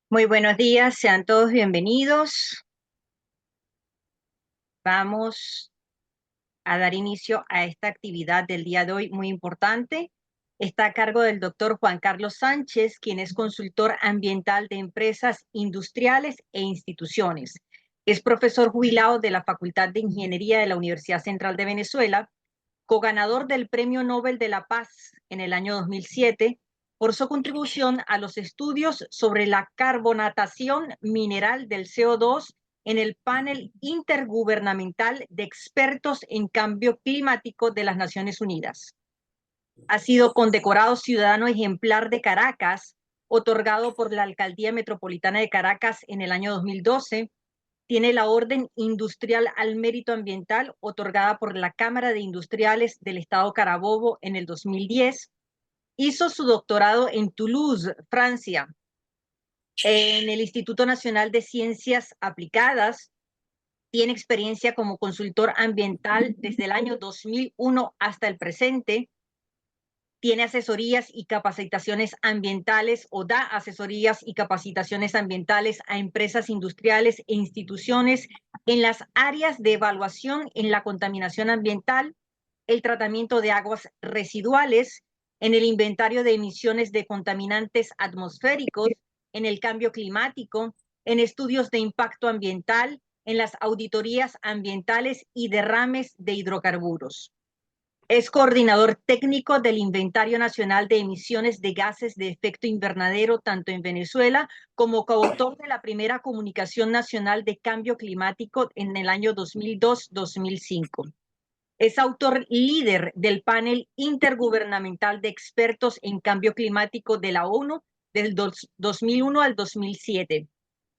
Muy buenos días, sean todos bienvenidos. Vamos a dar inicio a esta actividad del día de hoy muy importante. Está a cargo del doctor Juan Carlos Sánchez, quien es consultor ambiental de empresas industriales e instituciones. Es profesor jubilado de la Facultad de Ingeniería de la Universidad Central de Venezuela, coganador del Premio Nobel de la Paz en el año 2007 por su contribución a los estudios sobre la carbonatación mineral del CO2 en el panel intergubernamental de expertos en cambio climático de las Naciones Unidas. Ha sido condecorado ciudadano ejemplar de Caracas, otorgado por la Alcaldía Metropolitana de Caracas en el año 2012. Tiene la Orden Industrial al Mérito Ambiental, otorgada por la Cámara de Industriales del Estado Carabobo en el 2010. Hizo su doctorado en Toulouse, Francia, en el Instituto Nacional de Ciencias Aplicadas. Tiene experiencia como consultor ambiental desde el año 2001 hasta el presente. Tiene asesorías y capacitaciones ambientales o da asesorías y capacitaciones ambientales a empresas industriales e instituciones en las áreas de evaluación en la contaminación ambiental, el tratamiento de aguas residuales, en el inventario de emisiones de contaminantes atmosféricos, en el cambio climático, en estudios de impacto ambiental, en las auditorías ambientales y derrames de hidrocarburos. Es coordinador técnico del Inventario Nacional de Emisiones de Gases de Efecto Invernadero, tanto en Venezuela como coautor de la primera Comunicación Nacional de Cambio Climático en el año 2002-2005. Es autor líder del panel intergubernamental de expertos en cambio climático de la ONU del 2001 al 2007.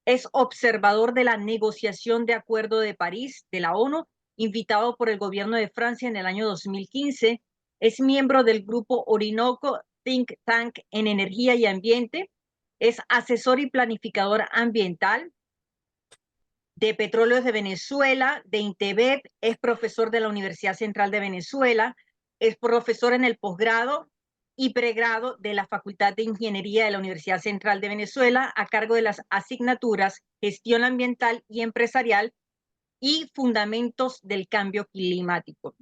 Es observador de la negociación de Acuerdo de París de la ONU, invitado por el gobierno de Francia en el año 2015. Es miembro del grupo Orinoco Think Tank en Energía y Ambiente. Es asesor y planificador ambiental de Petróleos de Venezuela, de INTEBEP. Es profesor de la Universidad Central de Venezuela. Es profesor en el posgrado y pregrado de la Facultad de Ingeniería de la Universidad Central de Venezuela, a cargo de las asignaturas Gestión Ambiental y Empresarial y Fundamentos del Cambio Climático.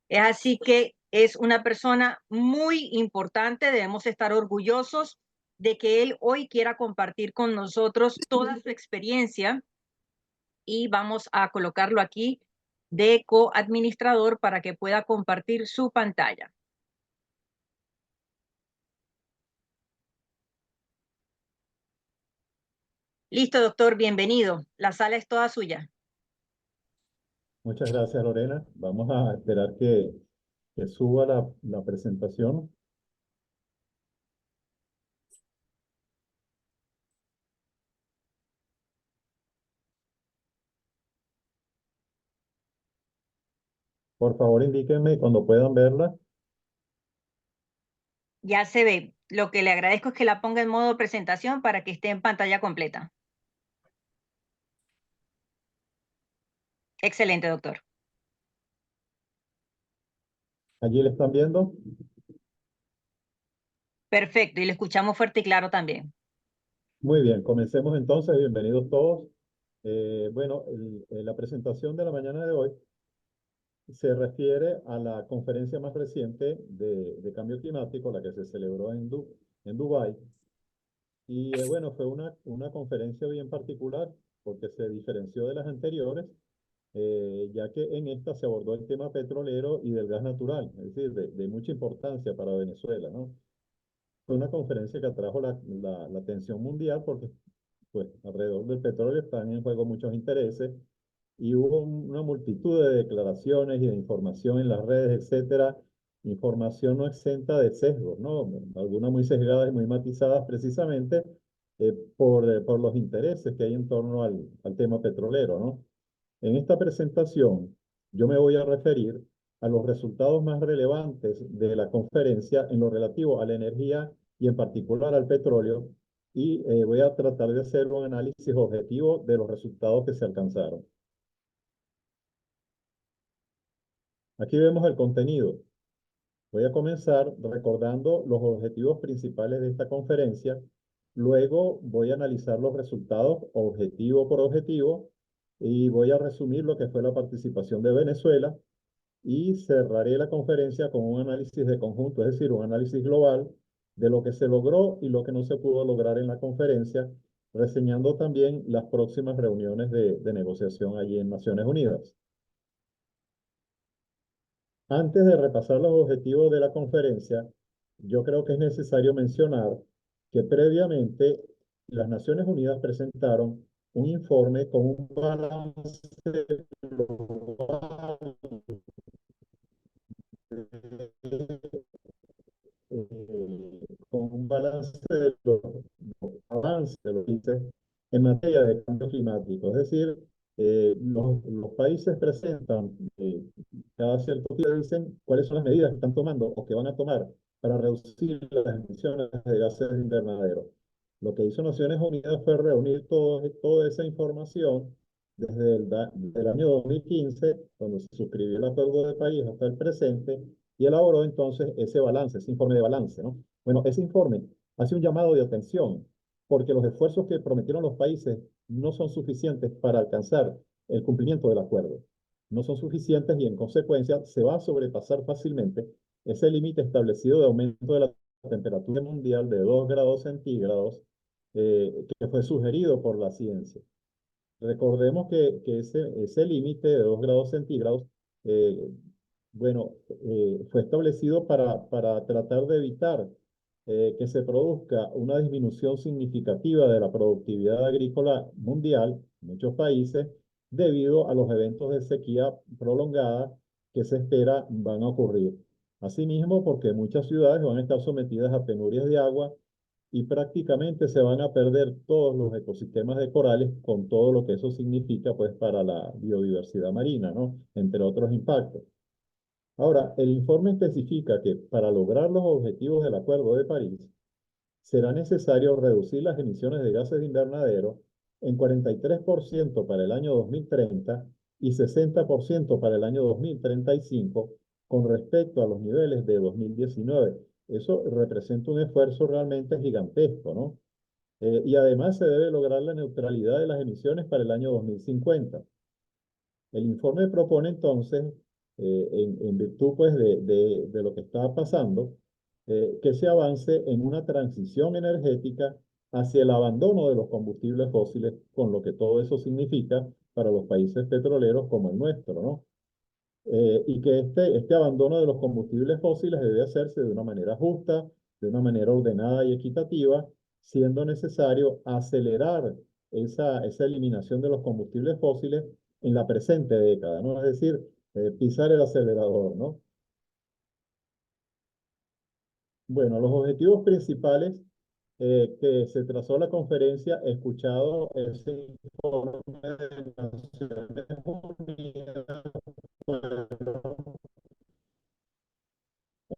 Es así que es una persona muy importante, debemos estar orgullosos de que él hoy quiera compartir con nosotros toda su experiencia, y vamos a colocarlo aquí de coadministrador para que pueda compartir su pantalla. Listo, doctor, bienvenido. La sala es toda suya. Muchas gracias, Lorena. Vamos a esperar que suba la presentación. Por favor, indíquenme cuando puedan verla. Ya se ve. Lo que le agradezco es que la ponga en modo presentación para que esté en pantalla completa. Excelente, doctor. ¿Allí la están viendo? Perfecto, y le escuchamos fuerte y claro también. Muy bien, comencemos entonces. Bienvenidos todos. Bueno, la presentación de la mañana de hoy se refiere a la conferencia más reciente de cambio climático, la que se celebró en Dubái. Y bueno, fue una conferencia bien particular porque se diferenció de las anteriores, ya que en esta se abordó el tema petrolero y del gas natural, es decir, de mucha importancia para Venezuela, ¿no? Fue una conferencia que atrajo la atención mundial porque pues, alrededor del petróleo están en juego muchos intereses y hubo una multitud de declaraciones y de información en las redes, etcétera, información no exenta de sesgos, ¿no? Algunas muy sesgadas y muy matizadas precisamente por los intereses que hay en torno al tema petrolero, ¿no? En esta presentación, yo me voy a referir a los resultados más relevantes de la conferencia en lo relativo a la energía y en particular al petróleo, y voy a tratar de hacer un análisis objetivo de los resultados que se alcanzaron. Aquí vemos el contenido. Voy a comenzar recordando los objetivos principales de esta conferencia, Luego voy a analizar los resultados objetivo por objetivo y voy a resumir lo que fue la participación de Venezuela y cerraré la conferencia con un análisis de conjunto, es decir, un análisis global de lo que se logró y lo que no se pudo lograr en la conferencia, reseñando también las próximas reuniones de negociación allí en Naciones Unidas. Antes de repasar los objetivos de la conferencia, yo creo que es necesario mencionar que previamente las Naciones Unidas presentaron un informe con un balance global con un balance de los avances de los países en materia de cambio climático. Es decir, los países presentan cada cierto tiempo, dicen cuáles son las medidas que están tomando o que van a tomar para reducir las emisiones de gases de invernadero. Lo que hizo Naciones Unidas fue reunir toda esa información desde el año 2015, cuando se suscribió el Acuerdo de París, hasta el presente, y elaboró entonces ese balance, ese informe de balance, ¿no? Bueno, ese informe hace un llamado de atención porque los esfuerzos que prometieron los países no son suficientes para alcanzar el cumplimiento del acuerdo. No son suficientes y en consecuencia se va a sobrepasar fácilmente ese límite establecido de aumento de la temperatura mundial de 2 grados centígrados que fue sugerido por la ciencia. Recordemos que ese límite de 2 grados centígrados, eh, bueno, fue establecido para tratar de evitar que se produzca una disminución significativa de la productividad agrícola mundial en muchos países debido a los eventos de sequía prolongada que se espera van a ocurrir. Asimismo, porque muchas ciudades van a estar sometidas a penurias de agua y prácticamente se van a perder todos los ecosistemas de corales con todo lo que eso significa pues para la biodiversidad marina, ¿no? Entre otros impactos. Ahora, el informe especifica que para lograr los objetivos del Acuerdo de París, será necesario reducir las emisiones de gases de invernadero en 43% para el año 2030 y 60% para el año 2035 con respecto a los niveles de 2019. Eso representa un esfuerzo realmente gigantesco, ¿no? Y además se debe lograr la neutralidad de las emisiones para el año 2050. El informe propone entonces, en virtud pues, de lo que está pasando, que se avance en una transición energética hacia el abandono de los combustibles fósiles, con lo que todo eso significa para los países petroleros como el nuestro, ¿no? Y que este abandono de los combustibles fósiles debe hacerse de una manera justa, de una manera ordenada y equitativa, siendo necesario acelerar esa eliminación de los combustibles fósiles en la presente década, ¿no? Es decir, pisar el acelerador, ¿no? Bueno, los objetivos principales que se trazó la conferencia, he escuchado ese informe de Naciones Unidas,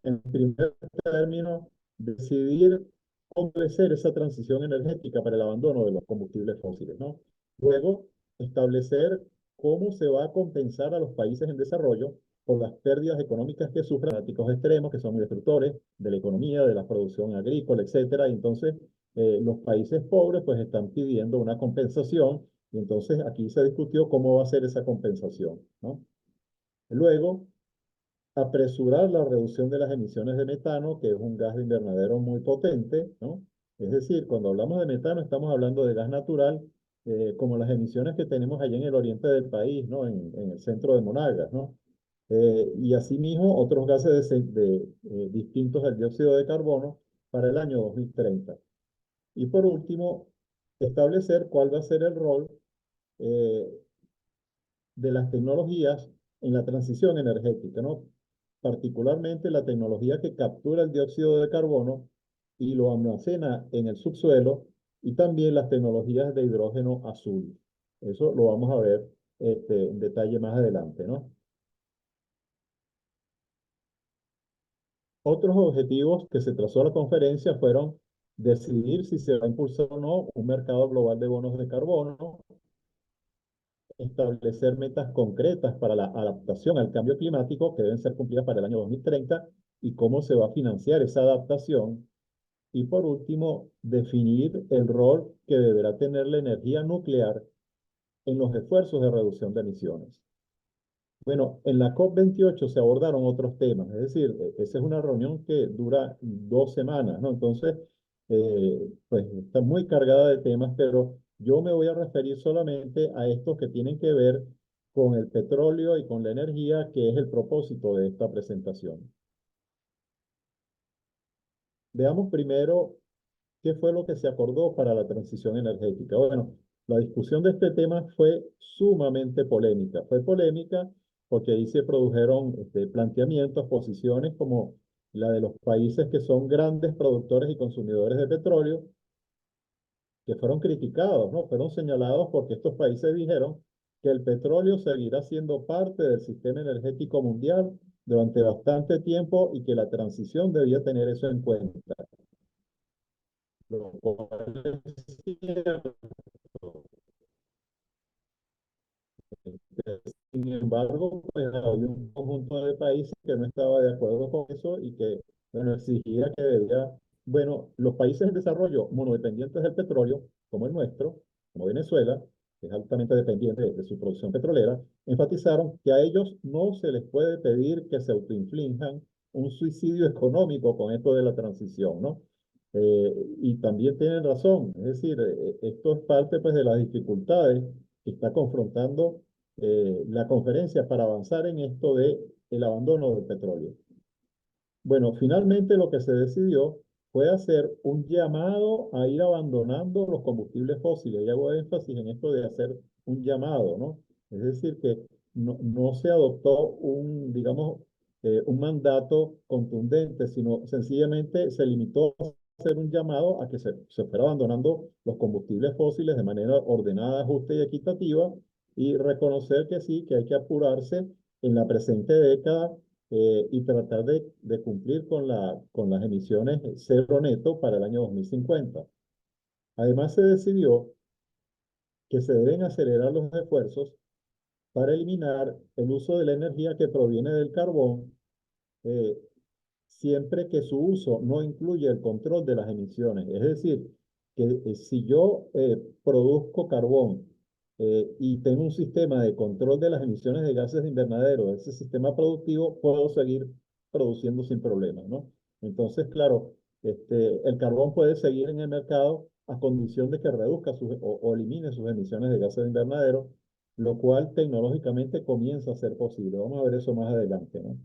en primer término, decidir cómo debe ser esa transición energética para el abandono de los combustibles fósiles, ¿no? Luego, establecer cómo se va a compensar a los países en desarrollo por las pérdidas económicas que sufren climáticos extremos, que son muy destructores de la economía, de la producción agrícola, etcétera. Y entonces, los países pobres pues están pidiendo una compensación y entonces aquí se discutió cómo va a ser esa compensación, ¿no? Luego, apresurar la reducción de las emisiones de metano, que es un gas de invernadero muy potente, ¿no? Es decir, cuando hablamos de metano estamos hablando de gas natural, como las emisiones que tenemos allá en el oriente del país, ¿no? En el centro de Monagas, ¿no? Y asimismo otros gases distintos al dióxido de carbono para el año 2030. Y por último, establecer cuál va a ser el rol eh, de las tecnologías en la transición energética, ¿no? Particularmente la tecnología que captura el dióxido de carbono y lo almacena en el subsuelo y también las tecnologías de hidrógeno azul. Eso lo vamos a ver en detalle más adelante, ¿no? Otros objetivos que se trazó la conferencia fueron decidir si se va a impulsar o no un mercado global de bonos de carbono, establecer metas concretas para la adaptación al cambio climático que deben ser cumplidas para el año 2030 y cómo se va a financiar esa adaptación Y por último, definir el rol que deberá tener la energía nuclear en los esfuerzos de reducción de emisiones. Bueno, en la COP28 se abordaron otros temas, es decir, esa es una reunión que dura 2 semanas, ¿no? Entonces, pues está muy cargada de temas, pero yo me voy a referir solamente a estos que tienen que ver con el petróleo y con la energía, que es el propósito de esta presentación. Veamos primero qué fue lo que se acordó para la transición energética. Bueno, la discusión de este tema fue sumamente polémica. Fue polémica porque ahí se produjeron planteamientos, posiciones como la de los países que son grandes productores y consumidores de petróleo, que fueron criticados, ¿no? Fueron señalados porque estos países dijeron que el petróleo seguirá siendo parte del sistema energético mundial durante bastante tiempo y que la transición debía tener eso en cuenta. Lo cual es cierto. Sin embargo, pues había un conjunto de países que no estaba de acuerdo con eso y que, bueno, exigía que debía, bueno, los países en desarrollo monodependientes del petróleo, como el nuestro, como Venezuela, que es altamente dependiente de su producción petrolera, enfatizaron que a ellos no se les puede pedir que se autoinflijan un suicidio económico con esto de la transición, ¿no? Y también tienen razón, es decir, esto es parte pues de las dificultades que está confrontando la conferencia para avanzar en esto de el abandono del petróleo. Bueno, finalmente lo que se decidió fue hacer un llamado a ir abandonando los combustibles fósiles. Y hago énfasis en esto de hacer un llamado, ¿no? Es decir, que no se adoptó un, digamos, un mandato contundente, sino sencillamente se limitó a hacer un llamado a que se fuera abandonando los combustibles fósiles de manera ordenada, justa y equitativa, y reconocer que sí, que hay que apurarse en la presente década y tratar de cumplir con las emisiones cero neto para el año 2050. Además, se decidió que se deben acelerar los esfuerzos para eliminar el uso de la energía que proviene del carbón, eh, siempre que su uso no incluye el control de las emisiones. Es decir, que si yo produzco carbón y tengo un sistema de control de las emisiones de gases de invernadero, de ese sistema productivo, puedo seguir produciendo sin problemas, ¿no? Entonces, claro, el carbón puede seguir en el mercado a condición de que reduzca o elimine sus emisiones de gases de invernadero, lo cual tecnológicamente comienza a ser posible. Vamos a ver eso más adelante, ¿no?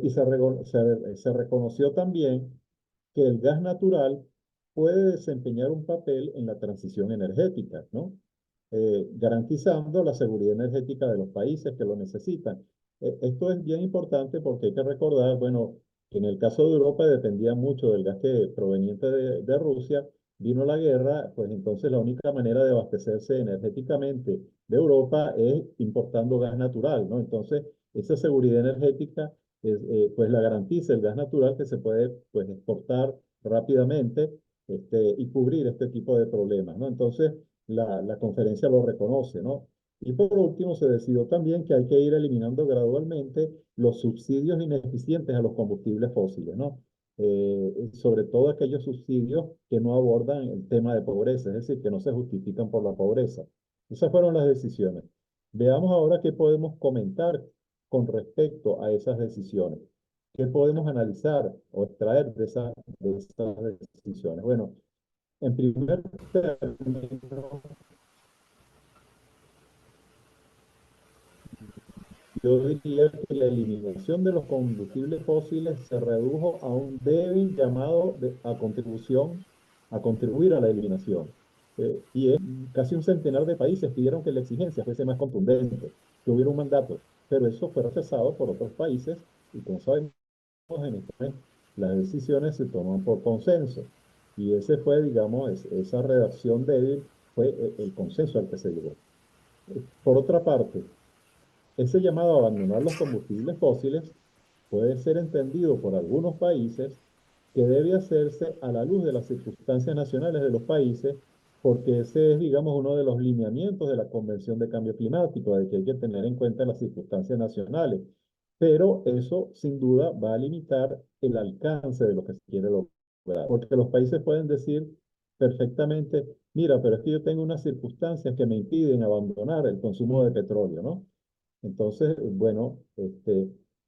Y se reconoció también que el gas natural puede desempeñar un papel en la transición energética, ¿no? Garantizando la seguridad energética de los países que lo necesitan. Esto es bien importante porque hay que recordar, bueno, que en el caso de Europa dependía mucho del gas que proveniente de Rusia, vino la guerra, pues entonces la única manera de abastecerse energéticamente de Europa es importando gas natural, ¿no? Entonces, esa seguridad energética pues la garantiza el gas natural que se puede pues exportar rápidamente y cubrir este tipo de problemas, ¿no? Entonces, la conferencia lo reconoce, ¿no? Y por último, se decidió también que hay que ir eliminando gradualmente los subsidios ineficientes a los combustibles fósiles, ¿no? Sobre todo aquellos subsidios que no abordan el tema de pobreza, es decir, que no se justifican por la pobreza. Esas fueron las decisiones. Veamos ahora qué podemos comentar con respecto a esas decisiones. ¿Qué podemos analizar o extraer de esas decisiones? Bueno, en primer término, yo diría que la eliminación de los combustibles fósiles se redujo a un débil llamado a contribuir a la eliminación. Casi un centenar de países pidieron que la exigencia fuese más contundente, que hubiera un mandato, pero eso fue rechazado por otros países y como sabemos, en este, las decisiones se toman por consenso. Y ese fue, digamos, esa redacción débil fue el consenso al que se llegó. Por otra parte, ese llamado a abandonar los combustibles fósiles puede ser entendido por algunos países que debe hacerse a la luz de las circunstancias nacionales de los países, porque ese es, digamos, uno de los lineamientos de la Convención de Cambio Climático, de que hay que tener en cuenta las circunstancias nacionales. Pero eso, sin duda, va a limitar el alcance de lo que se quiere lograr. porque los países pueden decir perfectamente, mira, pero es que yo tengo unas circunstancias que me impiden abandonar el consumo de petróleo, ¿no? Entonces, bueno,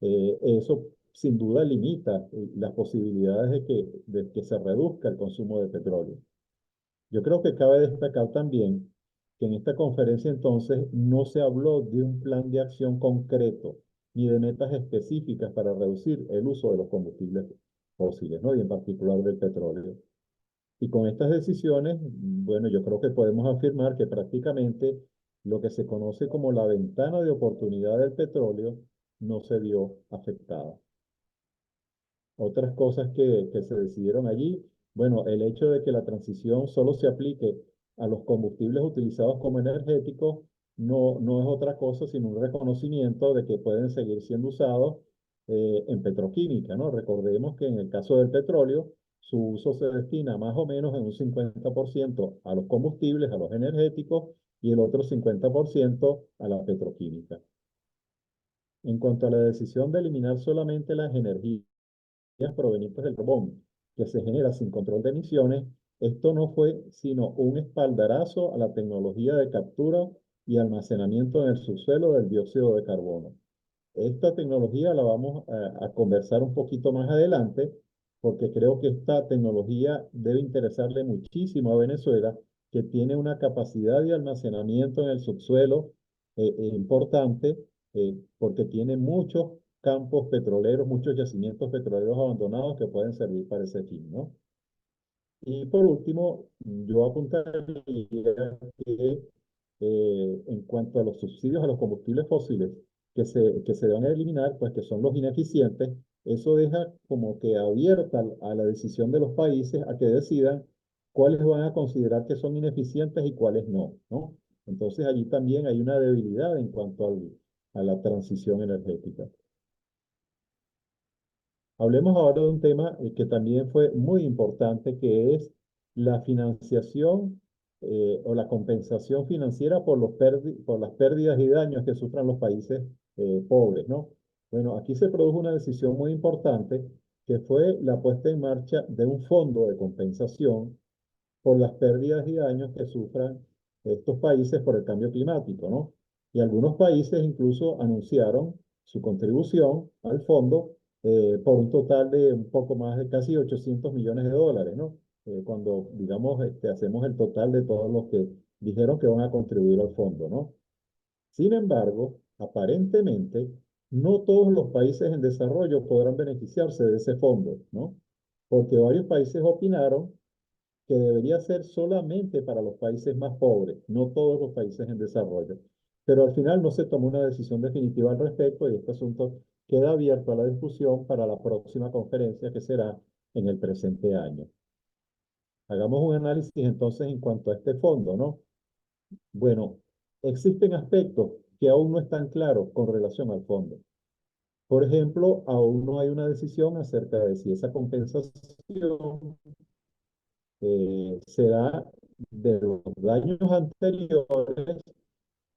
eso sin duda limita las posibilidades de que se reduzca el consumo de petróleo. Yo creo que cabe destacar también que en esta conferencia entonces no se habló de un plan de acción concreto ni de metas específicas para reducir el uso de los combustibles fósiles, ¿no? Y en particular del petróleo. Y con estas decisiones, bueno, yo creo que podemos afirmar que prácticamente lo que se conoce como la ventana de oportunidad del petróleo no se vio afectada. Otras cosas que se decidieron allí, bueno, el hecho de que la transición solo se aplique a los combustibles utilizados como energéticos no es otra cosa sino un reconocimiento de que pueden seguir siendo usados en petroquímica, ¿no? Recordemos que en el caso del petróleo, su uso se destina más o menos en un 50% a los combustibles, a los energéticos, y el otro 50% a la petroquímica. En cuanto a la decisión de eliminar solamente las energías provenientes del carbón que se genera sin control de emisiones, esto no fue sino un espaldarazo a la tecnología de captura y almacenamiento en el subsuelo del dióxido de carbono. Esta tecnología la vamos a conversar un poquito más adelante, porque creo que esta tecnología debe interesarle muchísimo a Venezuela, que tiene una capacidad de almacenamiento en el subsuelo importante, porque tiene muchos campos petroleros, muchos yacimientos petroleros abandonados que pueden servir para ese fin, ¿no? Y por último, yo apuntaría que en cuanto a los subsidios a los combustibles fósiles que se deben eliminar, pues que son los ineficientes, eso deja como que abierta a la decisión de los países a que decidan cuáles van a considerar que son ineficientes y cuáles no, ¿no? Entonces allí también hay una debilidad en cuanto a la transición energética. Hablemos ahora de un tema que también fue muy importante, que es la financiación o la compensación financiera por por las pérdidas y daños que sufran los países pobres, ¿no? Bueno, aquí se produjo una decisión muy importante que fue la puesta en marcha de un fondo de compensación por las pérdidas y daños que sufran estos países por el cambio climático, ¿no? Y algunos países incluso anunciaron su contribución al fondo por un total de un poco más de casi 800 millones de dólares, ¿no? Cuando, digamos, hacemos el total de todos los que dijeron que van a contribuir al fondo, ¿no? Sin embargo, aparentemente, no todos los países en desarrollo podrán beneficiarse de ese fondo, ¿no? Porque varios países opinaron que debería ser solamente para los países más pobres, no todos los países en desarrollo. Pero al final no se tomó una decisión definitiva al respecto y este asunto queda abierto a la discusión para la próxima conferencia que será en el presente año. Hagamos un análisis entonces en cuanto a este fondo, ¿no? Bueno, existen aspectos que aún no están claros con relación al fondo. Por ejemplo, aún no hay una decisión acerca de si esa compensación será de los daños anteriores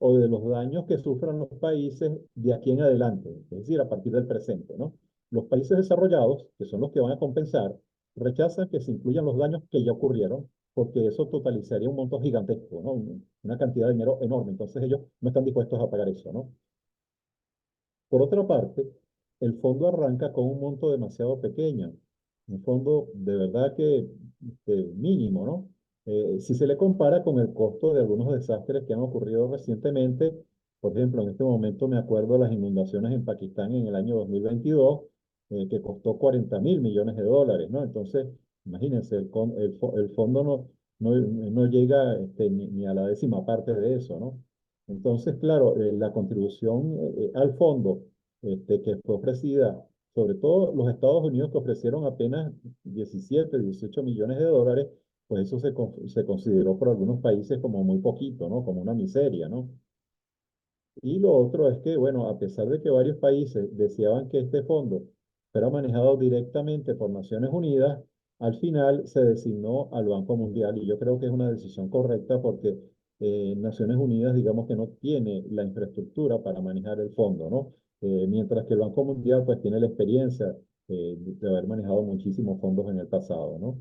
o de los daños que sufran los países de aquí en adelante, es decir, a partir del presente, ¿no? Los países desarrollados, que son los que van a compensar, rechazan que se incluyan los daños que ya ocurrieron, porque eso totalizaría un monto gigantesco, ¿no? Una cantidad de dinero enorme. Entonces ellos no están dispuestos a pagar eso, ¿no? Por otra parte, el fondo arranca con un monto demasiado pequeño, un fondo de verdad que mínimo, ¿no? Si se le compara con el costo de algunos desastres que han ocurrido recientemente, por ejemplo, en este momento me acuerdo de las inundaciones en Pakistán en el año 2022, que costó 40.000 millones de dólares, ¿no? Entonces, imagínense, el fondo no llega ni a la décima parte de eso, ¿no? Entonces, claro, la contribución al fondo que fue ofrecida, sobre todo los Estados Unidos que ofrecieron apenas 17, 18 millones de dólares, pues eso se consideró por algunos países como muy poquito, ¿no? Como una miseria, ¿no? Y lo otro es que, bueno, a pesar de que varios países deseaban que este fondo fuera manejado directamente por Naciones Unidas, al final se designó al Banco Mundial y yo creo que es una decisión correcta porque Naciones Unidas, digamos que no tiene la infraestructura para manejar el fondo, ¿no? Mientras que el Banco Mundial pues tiene la experiencia de haber manejado muchísimos fondos en el pasado, ¿no?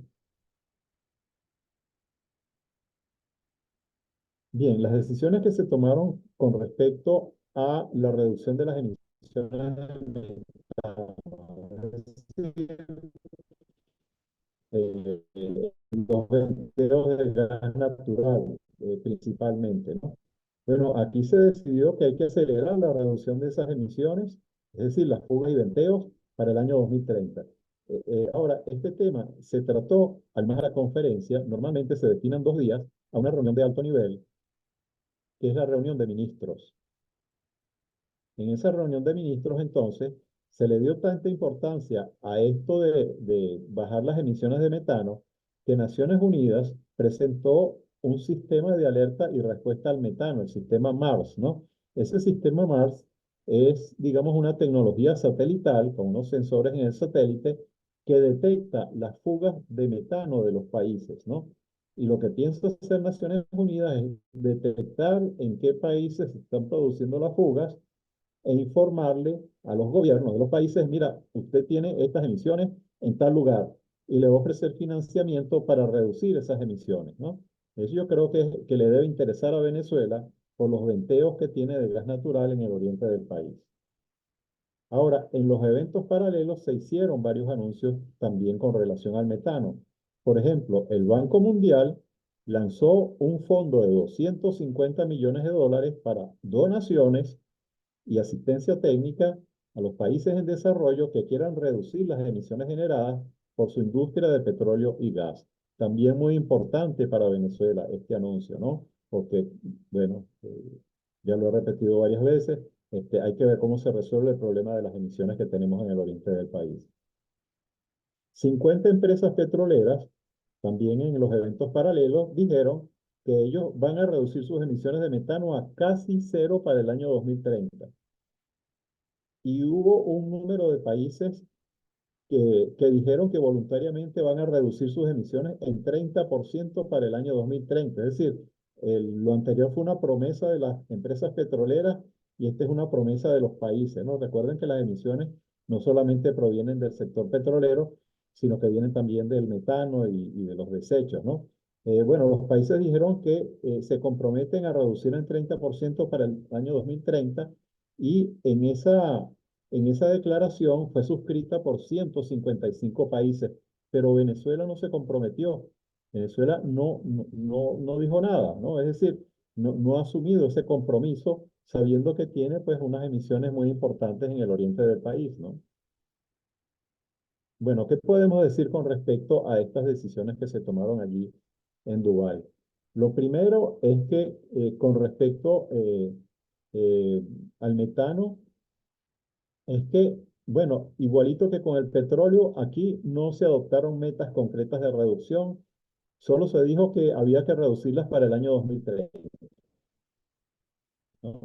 Bien, las decisiones que se tomaron con respecto a la reducción de las emisiones de metano, es decir, los vertedos del gas natural, principalmente, ¿no? Bueno, aquí se decidió que hay que acelerar la reducción de esas emisiones, es decir, las fugas y venteos para el año 2030. Ahora, este tema se trató, al más de la conferencia, normalmente se destinan 2 días a una reunión de alto nivel, que es la reunión de ministros. En esa reunión de ministros, entonces, se le dio tanta importancia a esto de bajar las emisiones de metano que Naciones Unidas presentó un sistema de alerta y respuesta al metano, el sistema MARS, ¿no? Ese sistema MARS es, digamos, una tecnología satelital con unos sensores en el satélite que detecta las fugas de metano de los países, ¿no? Y lo que piensa hacer Naciones Unidas es detectar en qué países se están produciendo las fugas e informarle a los gobiernos de los países, mira, usted tiene estas emisiones en tal lugar y le va a ofrecer financiamiento para reducir esas emisiones, ¿no? Eso yo creo que le debe interesar a Venezuela por los venteos que tiene de gas natural en el oriente del país. Ahora, en los eventos paralelos se hicieron varios anuncios también con relación al metano. Por ejemplo, el Banco Mundial lanzó un fondo de 250 millones de dólares para donaciones y asistencia técnica a los países en desarrollo que quieran reducir las emisiones generadas por su industria de petróleo y gas. También muy importante para Venezuela este anuncio, ¿no? Porque, bueno, ya lo he repetido varias veces, hay que ver cómo se resuelve el problema de las emisiones que tenemos en el oriente del país. 50 empresas petroleras, también en los eventos paralelos, dijeron que ellos van a reducir sus emisiones de metano a casi cero para el año 2030. Y hubo un número de países que dijeron que voluntariamente van a reducir sus emisiones en 30% para el año 2030. Es decir, lo anterior fue una promesa de las empresas petroleras y esta es una promesa de los países, ¿no? Recuerden que las emisiones no solamente provienen del sector petrolero, sino que vienen también del metano y de los desechos, ¿no? Bueno, los países dijeron que se comprometen a reducir en 30% para el año 2030 y en esa declaración fue suscrita por 155 países, pero Venezuela no se comprometió. Venezuela no dijo nada, ¿no? Es decir, no ha asumido ese compromiso sabiendo que tiene pues unas emisiones muy importantes en el oriente del país, ¿no? Bueno, ¿qué podemos decir con respecto a estas decisiones que se tomaron allí en Dubái? Lo primero es que con respecto eh, al metano, es que, bueno, igualito que con el petróleo, aquí no se adoptaron metas concretas de reducción, solo se dijo que había que reducirlas para el año 2030, ¿no?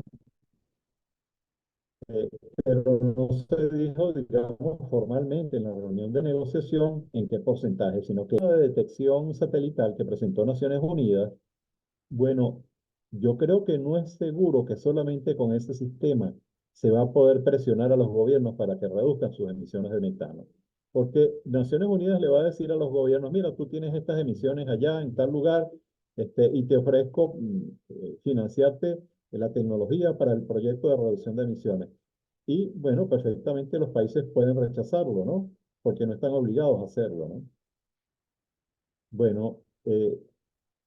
Eh, pero no se dijo, digamos, formalmente en la reunión de negociación en qué porcentaje, sino que la detección satelital que presentó Naciones Unidas. Bueno, yo creo que no es seguro que solamente con ese sistema se va a poder presionar a los gobiernos para que reduzcan sus emisiones de metano. Porque Naciones Unidas le va a decir a los gobiernos, mira, tú tienes estas emisiones allá en tal lugar, y te ofrezco financiarte la tecnología para el proyecto de reducción de emisiones. Y bueno, perfectamente los países pueden rechazarlo, ¿no? Porque no están obligados a hacerlo, ¿no? Bueno,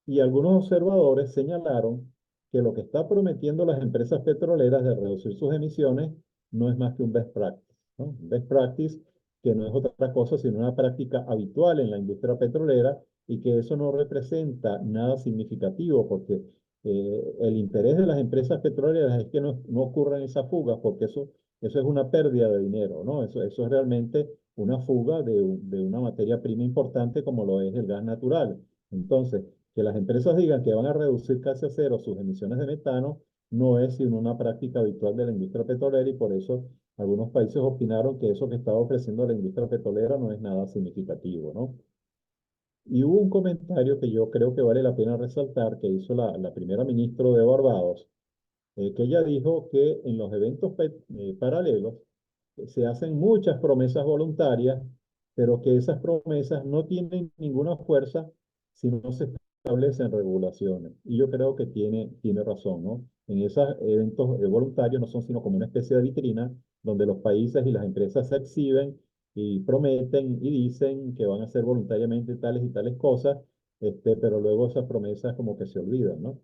y algunos observadores señalaron que lo que está prometiendo las empresas petroleras de reducir sus emisiones no es más que un best practice, ¿no? Un best practice que no es otra cosa sino una práctica habitual en la industria petrolera y que eso no representa nada significativo porque el interés de las empresas petroleras es que no ocurran esas fugas porque eso es una pérdida de dinero, ¿no? Eso es realmente una fuga de una materia prima importante como lo es el gas natural. Entonces, que las empresas digan que van a reducir casi a cero sus emisiones de metano no es sino una práctica habitual de la industria petrolera y por eso algunos países opinaron que eso que estaba ofreciendo la industria petrolera no es nada significativo, ¿no? Y hubo un comentario que yo creo que vale la pena resaltar que hizo la primera ministra de Barbados, que ella dijo que en los eventos paralelos se hacen muchas promesas voluntarias, pero que esas promesas no tienen ninguna fuerza si no se establecen regulaciones. Y yo creo que tiene razón, ¿no? En esos eventos voluntarios no son sino como una especie de vitrina donde los países y las empresas se exhiben y prometen y dicen que van a hacer voluntariamente tales y tales cosas, pero luego esas promesas como que se olvidan, ¿no?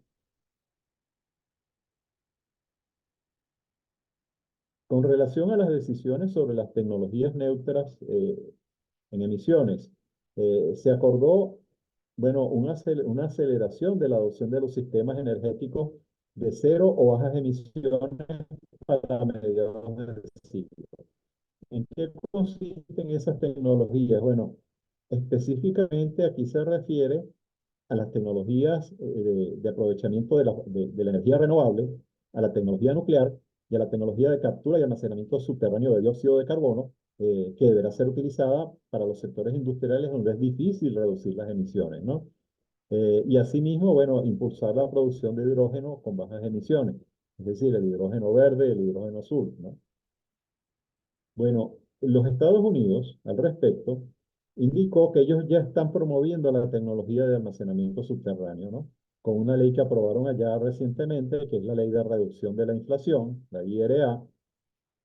Con relación a las decisiones sobre las tecnologías neutras en emisiones, se acordó, bueno, una aceleración de la adopción de los sistemas energéticos de cero o bajas emisiones para mediados del siglo. ¿En qué consisten esas tecnologías? Bueno, específicamente aquí se refiere a las tecnologías de aprovechamiento de la energía renovable, a la tecnología nuclear y a la tecnología de captura y almacenamiento subterráneo de dióxido de carbono, que deberá ser utilizada para los sectores industriales donde es difícil reducir las emisiones, ¿no? Y asimismo, bueno, impulsar la producción de hidrógeno con bajas emisiones, es decir, el hidrógeno verde y el hidrógeno azul, ¿no? Bueno, los Estados Unidos, al respecto, indicó que ellos ya están promoviendo la tecnología de almacenamiento subterráneo, ¿no? Con una ley que aprobaron allá recientemente, que es la Ley de Reducción de la Inflación, la IRA,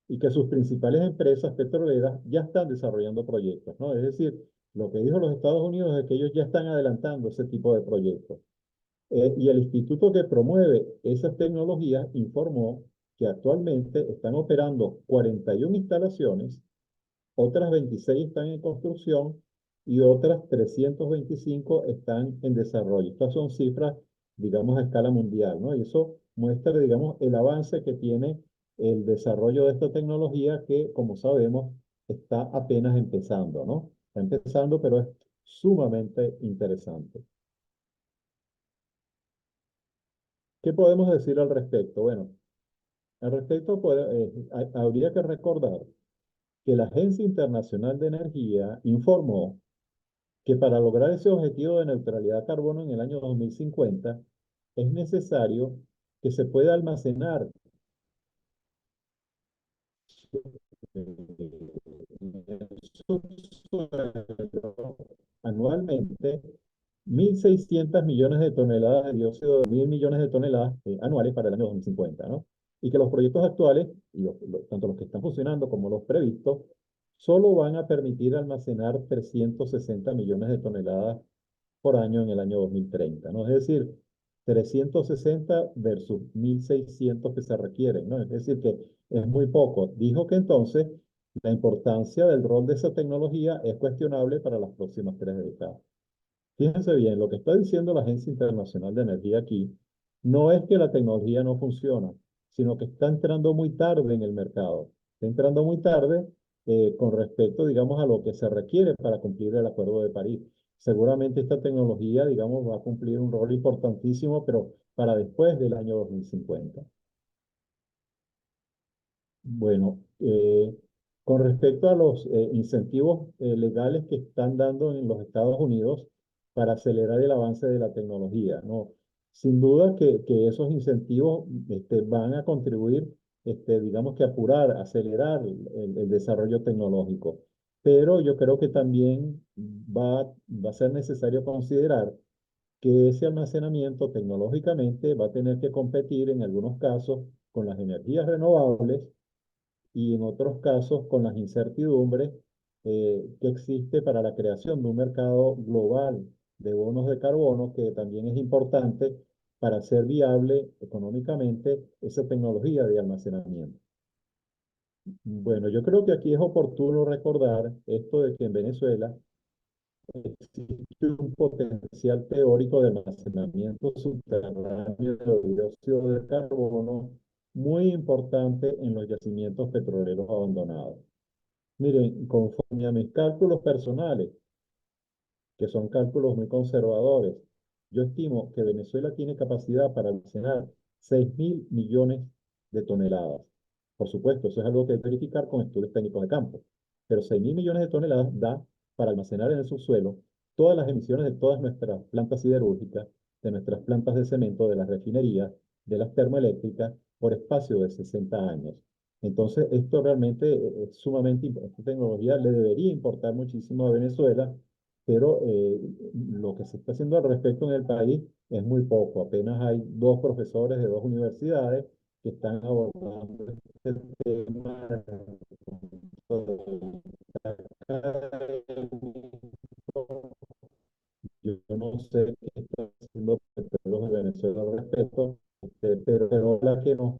y que sus principales empresas petroleras ya están desarrollando proyectos, ¿no? Es decir, lo que dijo los Estados Unidos es que ellos ya están adelantando ese tipo de proyectos. Y el instituto que promueve esas tecnologías informó que actualmente están operando 41 instalaciones, otras 26 están en construcción y otras 325 están en desarrollo. Estas son cifras, digamos, a escala mundial, ¿no? Y eso muestra, digamos, el avance que tiene el desarrollo de esta tecnología que, como sabemos, está apenas empezando, ¿no? Está empezando, pero es sumamente interesante. ¿Qué podemos decir al respecto? Bueno, al respecto habría que recordar que la Agencia Internacional de Energía informó que para lograr ese objetivo de neutralidad de carbono en el año 2050 es necesario que se pueda almacenar anualmente 1.600 millones de toneladas de dióxido, 1.000 millones de toneladas anuales para el año 2050, ¿no? Y que los proyectos actuales, y tanto los que están funcionando como los previstos, solo van a permitir almacenar 360 millones de toneladas por año en el año 2030, ¿no? Es decir, 360 versus 1.600 que se requieren, ¿no? Es decir, que es muy poco. Dijo que entonces la importancia del rol de esa tecnología es cuestionable para las próximas 3 décadas. Fíjense bien, lo que está diciendo la Agencia Internacional de Energía aquí no es que la tecnología no funciona, sino que está entrando muy tarde en el mercado. Está entrando muy tarde con respecto, digamos, a lo que se requiere para cumplir el Acuerdo de París. Seguramente esta tecnología, digamos, va a cumplir un rol importantísimo, pero para después del año 2050. Bueno, con respecto a los incentivos legales que están dando en los Estados Unidos para acelerar el avance de la tecnología, ¿no? Sin duda que esos incentivos van a contribuir, digamos que apurar, acelerar el desarrollo tecnológico. Pero yo creo que también va a ser necesario considerar que ese almacenamiento tecnológicamente va a tener que competir en algunos casos con las energías renovables y en otros casos con las incertidumbres que existe para la creación de un mercado global de bonos de carbono, que también es importante para hacer viable económicamente esa tecnología de almacenamiento. Bueno, yo creo que aquí es oportuno recordar esto de que en Venezuela existe un potencial teórico de almacenamiento subterráneo de dióxido de carbono muy importante en los yacimientos petroleros abandonados. Miren, conforme a mis cálculos personales, que son cálculos muy conservadores, yo estimo que Venezuela tiene capacidad para almacenar 6.000 millones de toneladas. Por supuesto, eso es algo que hay que verificar con estudios técnicos de campo, pero 6.000 millones de toneladas da para almacenar en el subsuelo todas las emisiones de todas nuestras plantas siderúrgicas, de nuestras plantas de cemento, de las refinerías, de las termoeléctricas, por espacio de 60 años. Entonces, esto realmente es sumamente, esta tecnología le debería importar muchísimo a Venezuela, pero lo que se está haciendo al respecto en el país es muy poco. Apenas hay dos profesores de dos universidades que están abordando este tema. Yo no sé qué están haciendo los de Venezuela al respecto, pero la que nos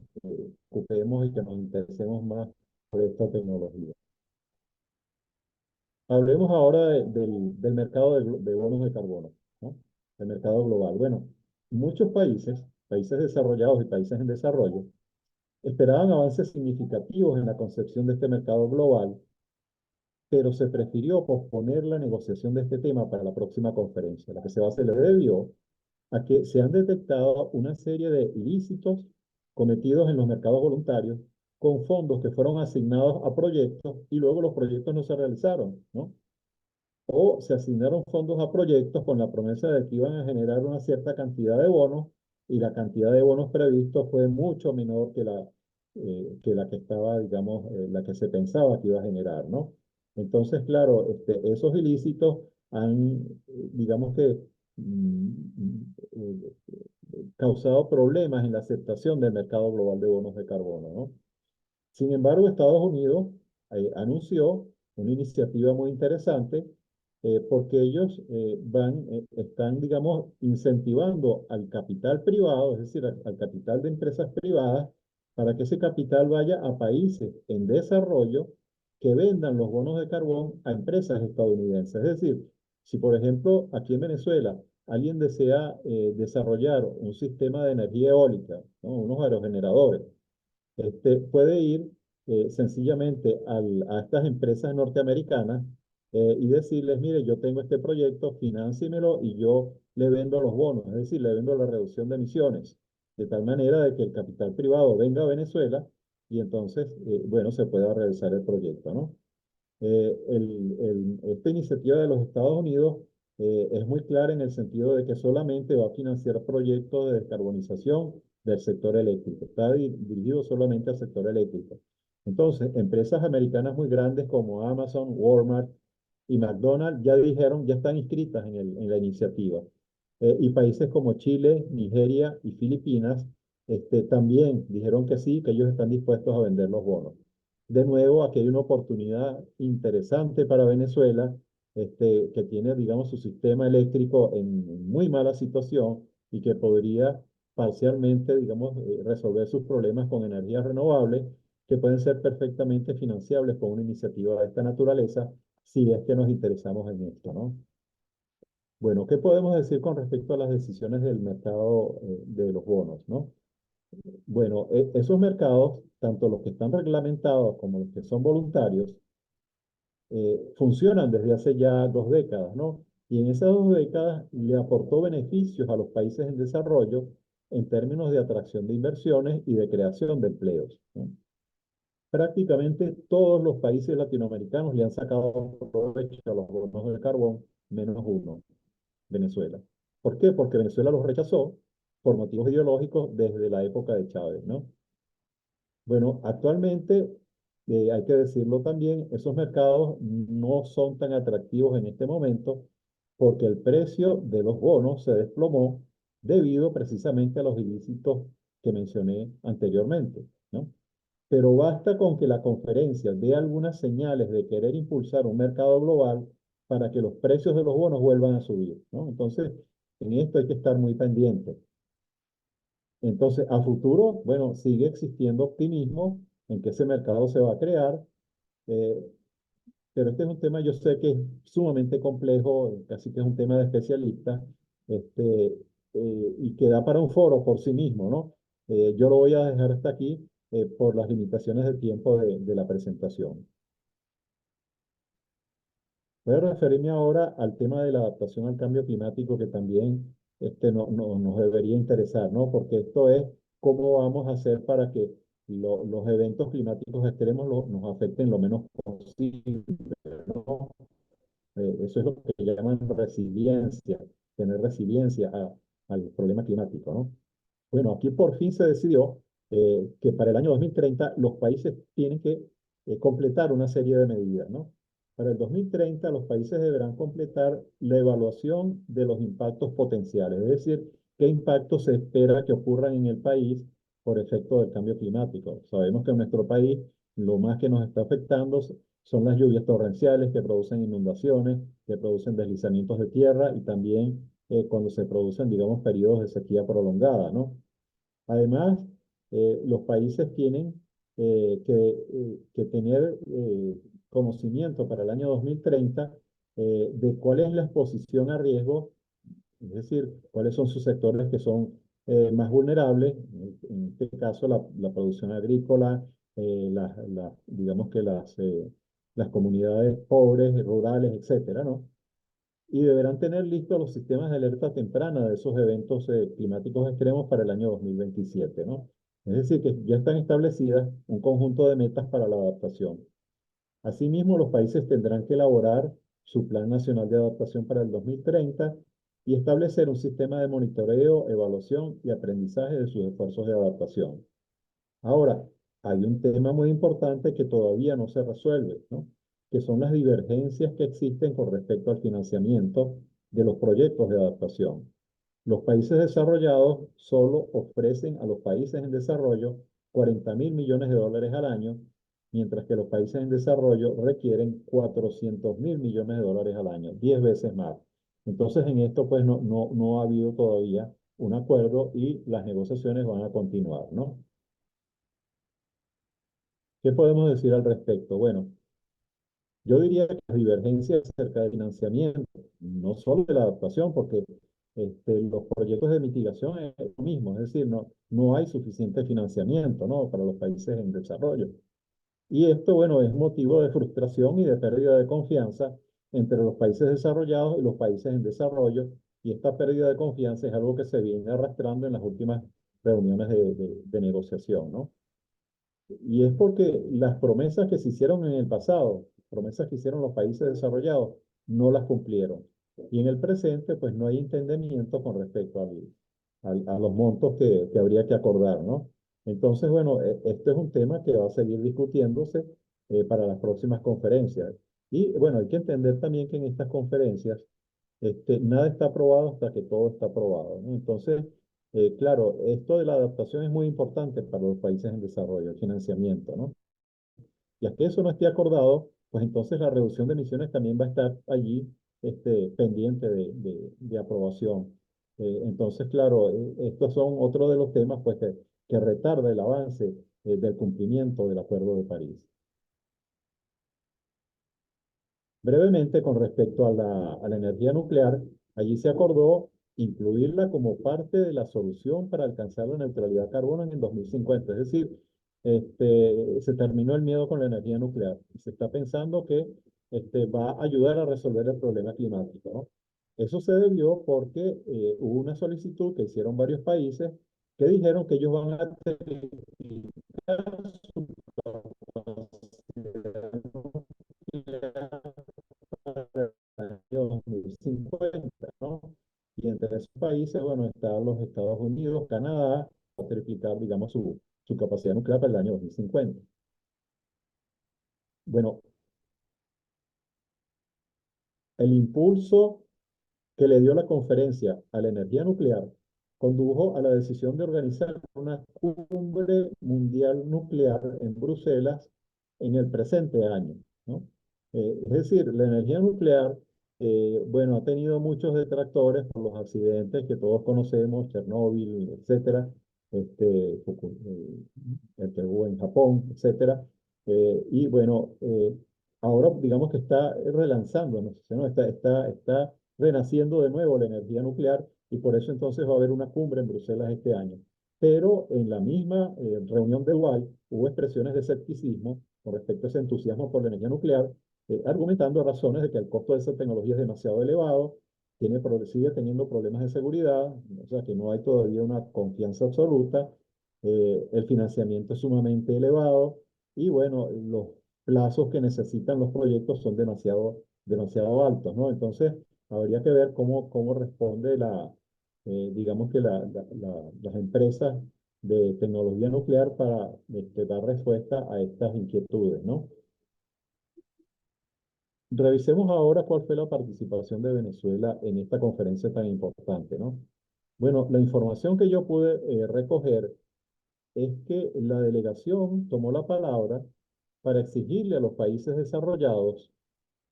ocupemos y que nos interesemos más por esta tecnología. Hablemos ahora del mercado de bonos de carbono, ¿no? El mercado global. Bueno, muchos países, países desarrollados y países en desarrollo, esperaban avances significativos en la concepción de este mercado global, pero se prefirió posponer la negociación de este tema para la próxima conferencia, la que se va a hacer debido a que se han detectado una serie de ilícitos cometidos en los mercados voluntarios con fondos que fueron asignados a proyectos y luego los proyectos no se realizaron, ¿no? O se asignaron fondos a proyectos con la promesa de que iban a generar una cierta cantidad de bonos y la cantidad de bonos previstos fue mucho menor que la que estaba, digamos, la que se pensaba que iba a generar, ¿no? Entonces, claro, esos ilícitos han, digamos que, causado problemas en la aceptación del mercado global de bonos de carbono, ¿no? Sin embargo, Estados Unidos anunció una iniciativa muy interesante porque ellos están, digamos, incentivando al capital privado, es decir, al capital de empresas privadas, para que ese capital vaya a países en desarrollo que vendan los bonos de carbón a empresas estadounidenses. Es decir, si por ejemplo aquí en Venezuela alguien desea desarrollar un sistema de energía eólica, ¿no? Unos aerogeneradores, puede ir sencillamente a estas empresas norteamericanas y decirles, mire, yo tengo este proyecto, financiemelo y yo le vendo los bonos, es decir, le vendo la reducción de emisiones, de tal manera de que el capital privado venga a Venezuela y entonces, bueno, se pueda realizar el proyecto, ¿no? Esta iniciativa de los Estados Unidos es muy clara en el sentido de que solamente va a financiar proyectos de descarbonización del sector eléctrico. Está dirigido solamente al sector eléctrico. Entonces, empresas americanas muy grandes como Amazon, Walmart y McDonald's ya dijeron, ya están inscritas en la iniciativa. Y países como Chile, Nigeria y Filipinas también dijeron que sí, que ellos están dispuestos a vender los bonos. De nuevo, aquí hay una oportunidad interesante para Venezuela, que tiene, digamos, su sistema eléctrico en muy mala situación y que podría parcialmente, digamos, resolver sus problemas con energías renovables que pueden ser perfectamente financiables con una iniciativa de esta naturaleza si es que nos interesamos en esto, ¿no? Bueno, ¿qué podemos decir con respecto a las decisiones del mercado de los bonos, ¿no? Bueno, esos mercados, tanto los que están reglamentados como los que son voluntarios, funcionan desde hace ya 2 décadas, ¿no? Y en esas 2 décadas le aportó beneficios a los países en desarrollo en términos de atracción de inversiones y de creación de empleos, ¿no? Prácticamente todos los países latinoamericanos le han sacado provecho a los bonos de carbón, menos uno, Venezuela. ¿Por qué? Porque Venezuela los rechazó por motivos ideológicos desde la época de Chávez, ¿no? Bueno, actualmente, hay que decirlo también, esos mercados no son tan atractivos en este momento porque el precio de los bonos se desplomó debido precisamente a los ilícitos que mencioné anteriormente, ¿no? Pero basta con que la conferencia dé algunas señales de querer impulsar un mercado global para que los precios de los bonos vuelvan a subir, ¿no? Entonces, en esto hay que estar muy pendiente. Entonces, a futuro, bueno, sigue existiendo optimismo en que ese mercado se va a crear, eh, pero este es un tema, yo sé que es sumamente complejo, casi que es un tema de especialistas, este, y que da para un foro por sí mismo, ¿no? Yo lo voy a dejar hasta aquí por las limitaciones de tiempo de la presentación. Voy a referirme ahora al tema de la adaptación al cambio climático que también nos debería interesar, ¿no? Porque esto es cómo vamos a hacer para que los eventos climáticos extremos nos afecten lo menos posible, ¿no? Eso es lo que llaman resiliencia, tener resiliencia al problema climático, ¿no? Bueno, aquí por fin se decidió que para el año 2030 los países tienen que completar una serie de medidas, ¿no? Para el 2030 los países deberán completar la evaluación de los impactos potenciales, es decir, qué impactos se espera que ocurran en el país por efecto del cambio climático. Sabemos que en nuestro país lo más que nos está afectando son las lluvias torrenciales que producen inundaciones, que producen deslizamientos de tierra y también cuando se producen, digamos, periodos de sequía prolongada, ¿no? Además, los países tienen que tener conocimiento para el año 2030 de cuál es la exposición a riesgo, es decir, cuáles son sus sectores que son más vulnerables, en este caso la producción agrícola, digamos que las comunidades pobres, rurales, etcétera, ¿no? Y deberán tener listos los sistemas de alerta temprana de esos eventos climáticos extremos para el año 2027, ¿no? Es decir, que ya están establecidas un conjunto de metas para la adaptación. Asimismo, los países tendrán que elaborar su Plan Nacional de Adaptación para el 2030 y establecer un sistema de monitoreo, evaluación y aprendizaje de sus esfuerzos de adaptación. Ahora, hay un tema muy importante que todavía no se resuelve, ¿no? Que son las divergencias que existen con respecto al financiamiento de los proyectos de adaptación. Los países desarrollados solo ofrecen a los países en desarrollo 40.000 millones de dólares al año, mientras que los países en desarrollo requieren 400.000 millones de dólares al año, 10 veces más. Entonces, en esto, pues, no ha habido todavía un acuerdo y las negociaciones van a continuar, ¿no? ¿Qué podemos decir al respecto? Bueno, yo diría que las divergencias acerca del financiamiento, no solo de la adaptación, porque los proyectos de mitigación es lo mismo, es decir, no hay suficiente financiamiento, ¿no? Para los países en desarrollo. Y esto, bueno, es motivo de frustración y de pérdida de confianza entre los países desarrollados y los países en desarrollo. Y esta pérdida de confianza es algo que se viene arrastrando en las últimas reuniones de negociación, ¿no? Y es porque las promesas que se hicieron en el pasado, promesas que hicieron los países desarrollados, no las cumplieron. Y en el presente, pues no hay entendimiento con respecto a los montos que habría que acordar, ¿no? Entonces, bueno, este es un tema que va a seguir discutiéndose para las próximas conferencias. Y bueno, hay que entender también que en estas conferencias nada está aprobado hasta que todo está aprobado, ¿no? Entonces, claro, esto de la adaptación es muy importante para los países en desarrollo, el financiamiento, ¿no? Y hasta que eso no esté acordado, pues entonces la reducción de emisiones también va a estar allí pendiente de aprobación. Entonces, claro, estos son otros de los temas pues, que retarda el avance del cumplimiento del Acuerdo de París. Brevemente, con respecto a la energía nuclear, allí se acordó incluirla como parte de la solución para alcanzar la neutralidad de carbono en el 2050. Es decir, se terminó el miedo con la energía nuclear. Se está pensando que va a ayudar a resolver el problema climático, ¿no? Eso se debió porque hubo una solicitud que hicieron varios países que dijeron que ellos van a tener su capacidad nuclear para el año 2050, ¿no? Y entre esos países, bueno, están los Estados Unidos, Canadá, a triplicar, digamos, su capacidad nuclear para el año 2050. Bueno, el impulso que le dio la conferencia a la energía nuclear condujo a la decisión de organizar una cumbre mundial nuclear en Bruselas en el presente año, ¿no? Es decir, la energía nuclear, bueno, ha tenido muchos detractores por los accidentes que todos conocemos, Chernóbil, etcétera, el que hubo en Japón, etcétera. Y bueno, ahora digamos que está relanzando, ¿no? Está renaciendo de nuevo la energía nuclear y por eso entonces va a haber una cumbre en Bruselas este año. Pero en la misma reunión de Dubái hubo expresiones de escepticismo con respecto a ese entusiasmo por la energía nuclear, argumentando razones de que el costo de esa tecnología es demasiado elevado, sigue teniendo problemas de seguridad, o sea que no hay todavía una confianza absoluta, el financiamiento es sumamente elevado y bueno, los plazos que necesitan los proyectos son demasiado altos, ¿no? Entonces, habría que ver cómo responde digamos que las empresas de tecnología nuclear para dar respuesta a estas inquietudes, ¿no? Revisemos ahora cuál fue la participación de Venezuela en esta conferencia tan importante, ¿no? Bueno, la información que yo pude recoger es que la delegación tomó la palabra para exigirle a los países desarrollados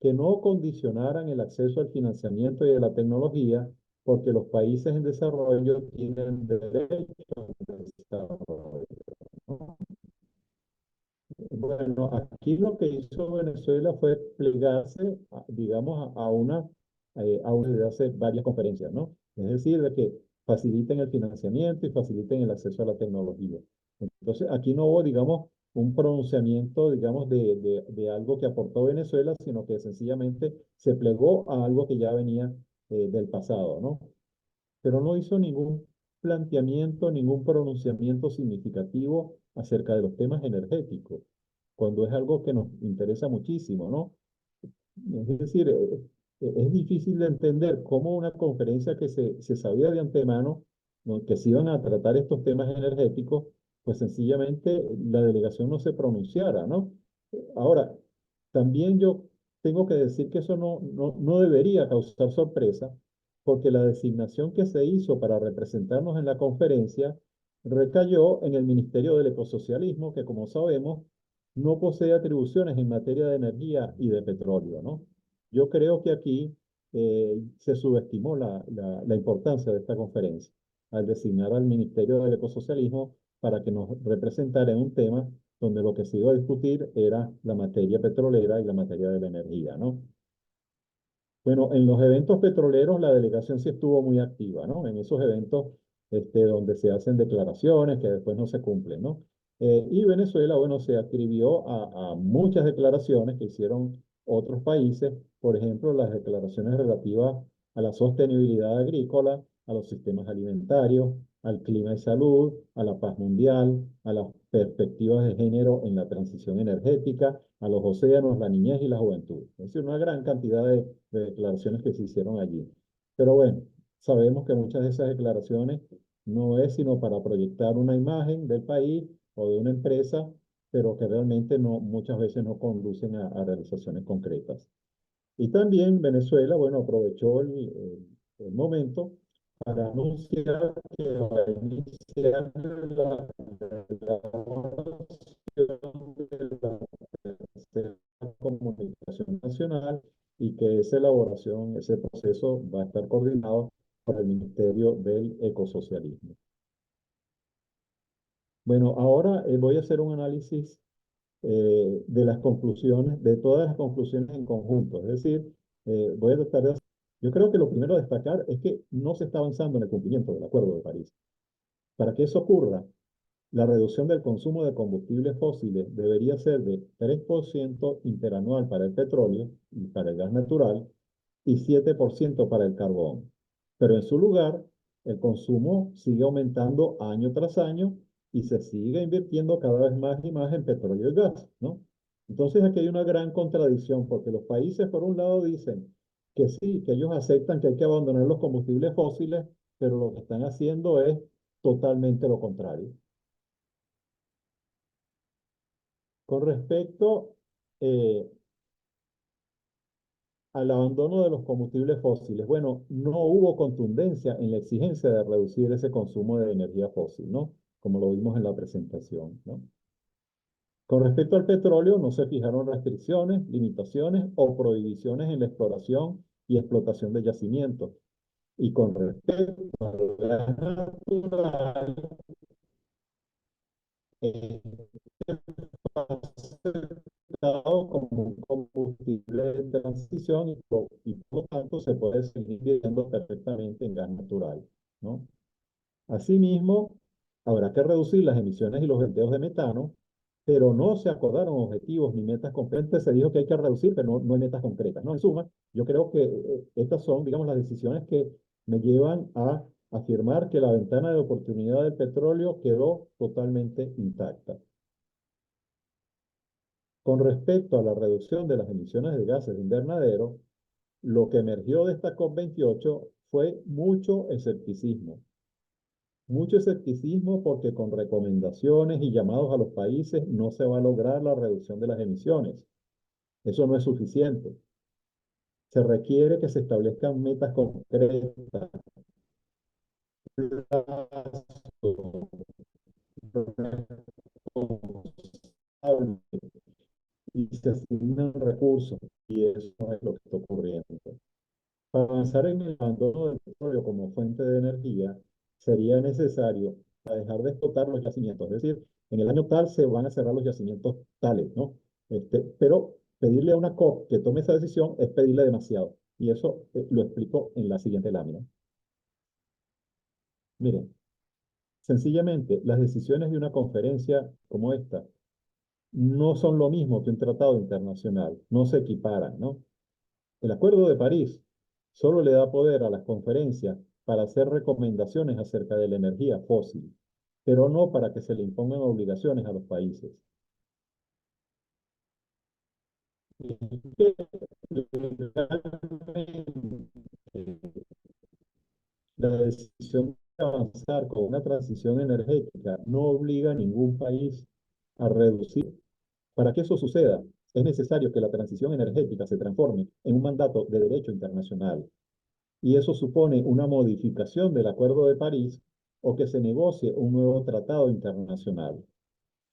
que no condicionaran el acceso al financiamiento y a la tecnología, porque los países en desarrollo tienen derecho al desarrollo, ¿no? Bueno, aquí lo que hizo Venezuela fue plegarse, digamos, a una de hace varias conferencias, ¿no? Es decir, de que faciliten el financiamiento y faciliten el acceso a la tecnología. Entonces, aquí no hubo, digamos, un pronunciamiento, digamos, de algo que aportó Venezuela, sino que sencillamente se plegó a algo que ya venía del pasado, ¿no? Pero no hizo ningún planteamiento, ningún pronunciamiento significativo acerca de los temas energéticos, cuando es algo que nos interesa muchísimo, ¿no? Es decir, es difícil de entender cómo una conferencia que se sabía de antemano, ¿no?, que se iban a tratar estos temas energéticos, pues sencillamente la delegación no se pronunciara, ¿no? Ahora, también yo tengo que decir que eso no debería causar sorpresa, porque la designación que se hizo para representarnos en la conferencia recayó en el Ministerio del Ecosocialismo, que como sabemos no posee atribuciones en materia de energía y de petróleo, ¿no? Yo creo que aquí se subestimó la importancia de esta conferencia al designar al Ministerio del Ecosocialismo para que nos representara en un tema donde lo que se iba a discutir era la materia petrolera y la materia de la energía, ¿no? Bueno, en los eventos petroleros la delegación sí estuvo muy activa, ¿no? En esos eventos donde se hacen declaraciones que después no se cumplen, ¿no? Y Venezuela, bueno, se adscribió a muchas declaraciones que hicieron otros países, por ejemplo, las declaraciones relativas a la sostenibilidad agrícola, a los sistemas alimentarios, al clima y salud, a la paz mundial, a las perspectivas de género en la transición energética, a los océanos, la niñez y la juventud. Es decir, una gran cantidad de declaraciones que se hicieron allí. Pero bueno, sabemos que muchas de esas declaraciones no es sino para proyectar una imagen del país o de una empresa, pero que realmente no, muchas veces no conducen a realizaciones concretas. Y también Venezuela, bueno, aprovechó el momento para anunciar que va a iniciar la de la tercera comunicación nacional y que esa elaboración, ese proceso va a estar coordinado por el Ministerio del Ecosocialismo. Bueno, ahora voy a hacer un análisis de las conclusiones, de todas las conclusiones en conjunto. Es decir, voy a tratar de... Yo creo que lo primero a destacar es que no se está avanzando en el cumplimiento del Acuerdo de París. Para que eso ocurra, la reducción del consumo de combustibles fósiles debería ser de 3% interanual para el petróleo y para el gas natural y 7% para el carbón. Pero en su lugar, el consumo sigue aumentando año tras año y se sigue invirtiendo cada vez más y más en petróleo y gas, ¿no? Entonces aquí hay una gran contradicción porque los países por un lado dicen que sí, que ellos aceptan que hay que abandonar los combustibles fósiles, pero lo que están haciendo es totalmente lo contrario. Con respecto eh, al abandono de los combustibles fósiles, bueno, no hubo contundencia en la exigencia de reducir ese consumo de energía fósil, ¿no? Como lo vimos en la presentación, ¿no? Con respecto al petróleo, no se fijaron restricciones, limitaciones o prohibiciones en la exploración y explotación de yacimientos. Y con respecto al gas natural, como un combustible de transición y por lo tanto se puede seguir viviendo perfectamente en gas natural, ¿no? Asimismo, habrá que reducir las emisiones y los verteos de metano, pero no se acordaron objetivos ni metas concretas. Se dijo que hay que reducir, pero no hay metas concretas, ¿no? En suma, yo creo que estas son, digamos, las decisiones que me llevan a afirmar que la ventana de oportunidad del petróleo quedó totalmente intacta. Con respecto a la reducción de las emisiones de gases de invernadero, lo que emergió de esta COP28 fue mucho escepticismo. Mucho escepticismo porque con recomendaciones y llamados a los países no se va a lograr la reducción de las emisiones. Eso no es suficiente. Se requiere que se establezcan metas concretas, y se asignan recursos, y eso no es lo que está ocurriendo. Para avanzar en el abandono del petróleo como fuente de energía, sería necesario dejar de explotar los yacimientos. Es decir, en el año tal se van a cerrar los yacimientos tales, ¿no? Pero pedirle a una COP que tome esa decisión es pedirle demasiado. Y eso lo explico en la siguiente lámina. Miren, sencillamente, las decisiones de una conferencia como esta no son lo mismo que un tratado internacional, no se equiparan, ¿no? El Acuerdo de París solo le da poder a las conferencias para hacer recomendaciones acerca de la energía fósil, pero no para que se le impongan obligaciones a los países. La decisión de avanzar con una transición energética no obliga a ningún país a reducir. Para que eso suceda, es necesario que la transición energética se transforme en un mandato de derecho internacional. Y eso supone una modificación del Acuerdo de París o que se negocie un nuevo tratado internacional.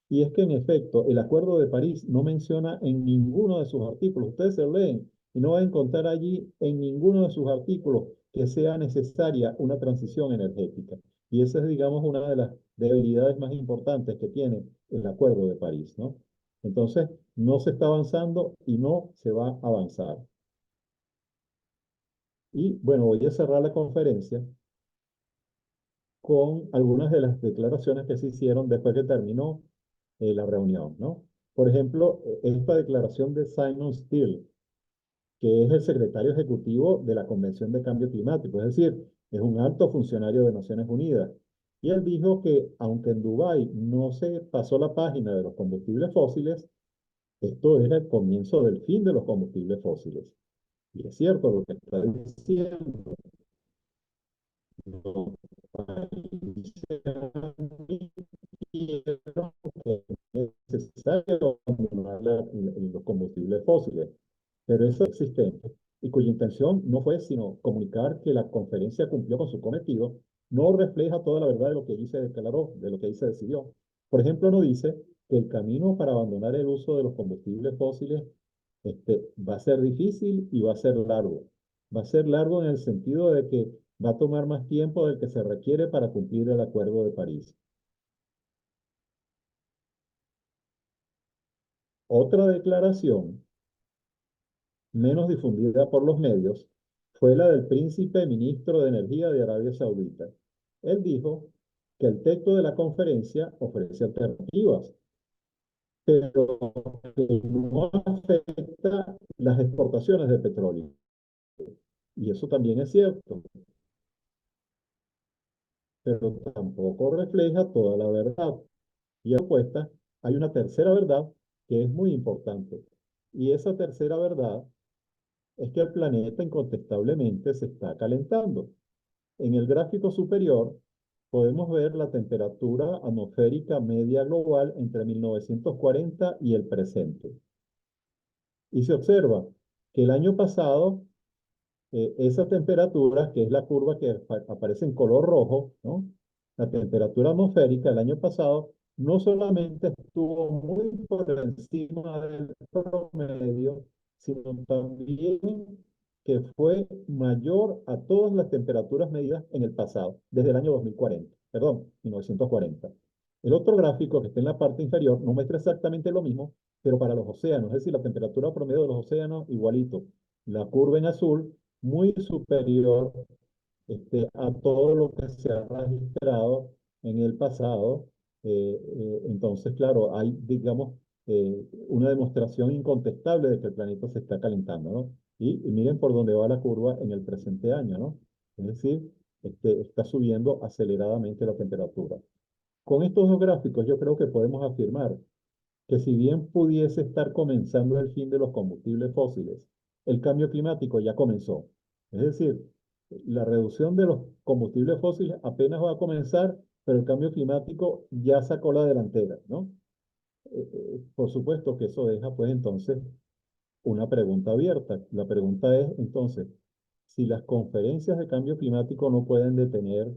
Y es que en efecto, el Acuerdo de París no menciona en ninguno de sus artículos, ustedes se leen y no van a encontrar allí en ninguno de sus artículos que sea necesaria una transición energética. Y esa es, digamos, una de las debilidades más importantes que tiene el Acuerdo de París, ¿no? Entonces, no se está avanzando y no se va a avanzar. Y bueno, voy a cerrar la conferencia con algunas de las declaraciones que se hicieron después que terminó la reunión, ¿no? Por ejemplo, esta declaración de Simon Steele, que es el secretario ejecutivo de la Convención de Cambio Climático, es decir, es un alto funcionario de Naciones Unidas. Y él dijo que aunque en Dubái no se pasó la página de los combustibles fósiles, esto era el comienzo del fin de los combustibles fósiles. Y es cierto lo que está diciendo. Los países admitieron que es necesario abandonar los combustibles fósiles, pero eso es existente y cuya intención no fue sino comunicar que la conferencia cumplió con su cometido, no refleja toda la verdad de lo que allí se declaró, de lo que allí se decidió. Por ejemplo, no dice que el camino para abandonar el uso de los combustibles fósiles va a ser difícil y va a ser largo. Va a ser largo en el sentido de que va a tomar más tiempo del que se requiere para cumplir el Acuerdo de París. Otra declaración, menos difundida por los medios, fue la del príncipe ministro de Energía de Arabia Saudita. Él dijo que el texto de la conferencia ofrece alternativas, pero que no afecta las exportaciones de petróleo. Y eso también es cierto, pero tampoco refleja toda la verdad. Y a la propuesta hay una tercera verdad que es muy importante. Y esa tercera verdad es que el planeta incontestablemente se está calentando. En el gráfico superior podemos ver la temperatura atmosférica media global entre 1940 y el presente. Y se observa que el año pasado, esa temperatura, que es la curva que aparece en color rojo, ¿no? La temperatura atmosférica el año pasado no solamente estuvo muy por encima del promedio, sino también que fue mayor a todas las temperaturas medidas en el pasado, desde el año 2040, perdón, 1940. El otro gráfico que está en la parte inferior no muestra exactamente lo mismo, pero para los océanos, es decir, la temperatura promedio de los océanos igualito. La curva en azul muy superior a todo lo que se ha registrado en el pasado. Entonces, claro, hay, digamos, una demostración incontestable de que el planeta se está calentando, ¿no? Y miren por dónde va la curva en el presente año, ¿no? Es decir, está subiendo aceleradamente la temperatura. Con estos dos gráficos yo creo que podemos afirmar que si bien pudiese estar comenzando el fin de los combustibles fósiles, el cambio climático ya comenzó. Es decir, la reducción de los combustibles fósiles apenas va a comenzar, pero el cambio climático ya sacó la delantera, ¿no? Por supuesto que eso deja, pues entonces, una pregunta abierta. La pregunta es, entonces, si las conferencias de cambio climático no pueden detener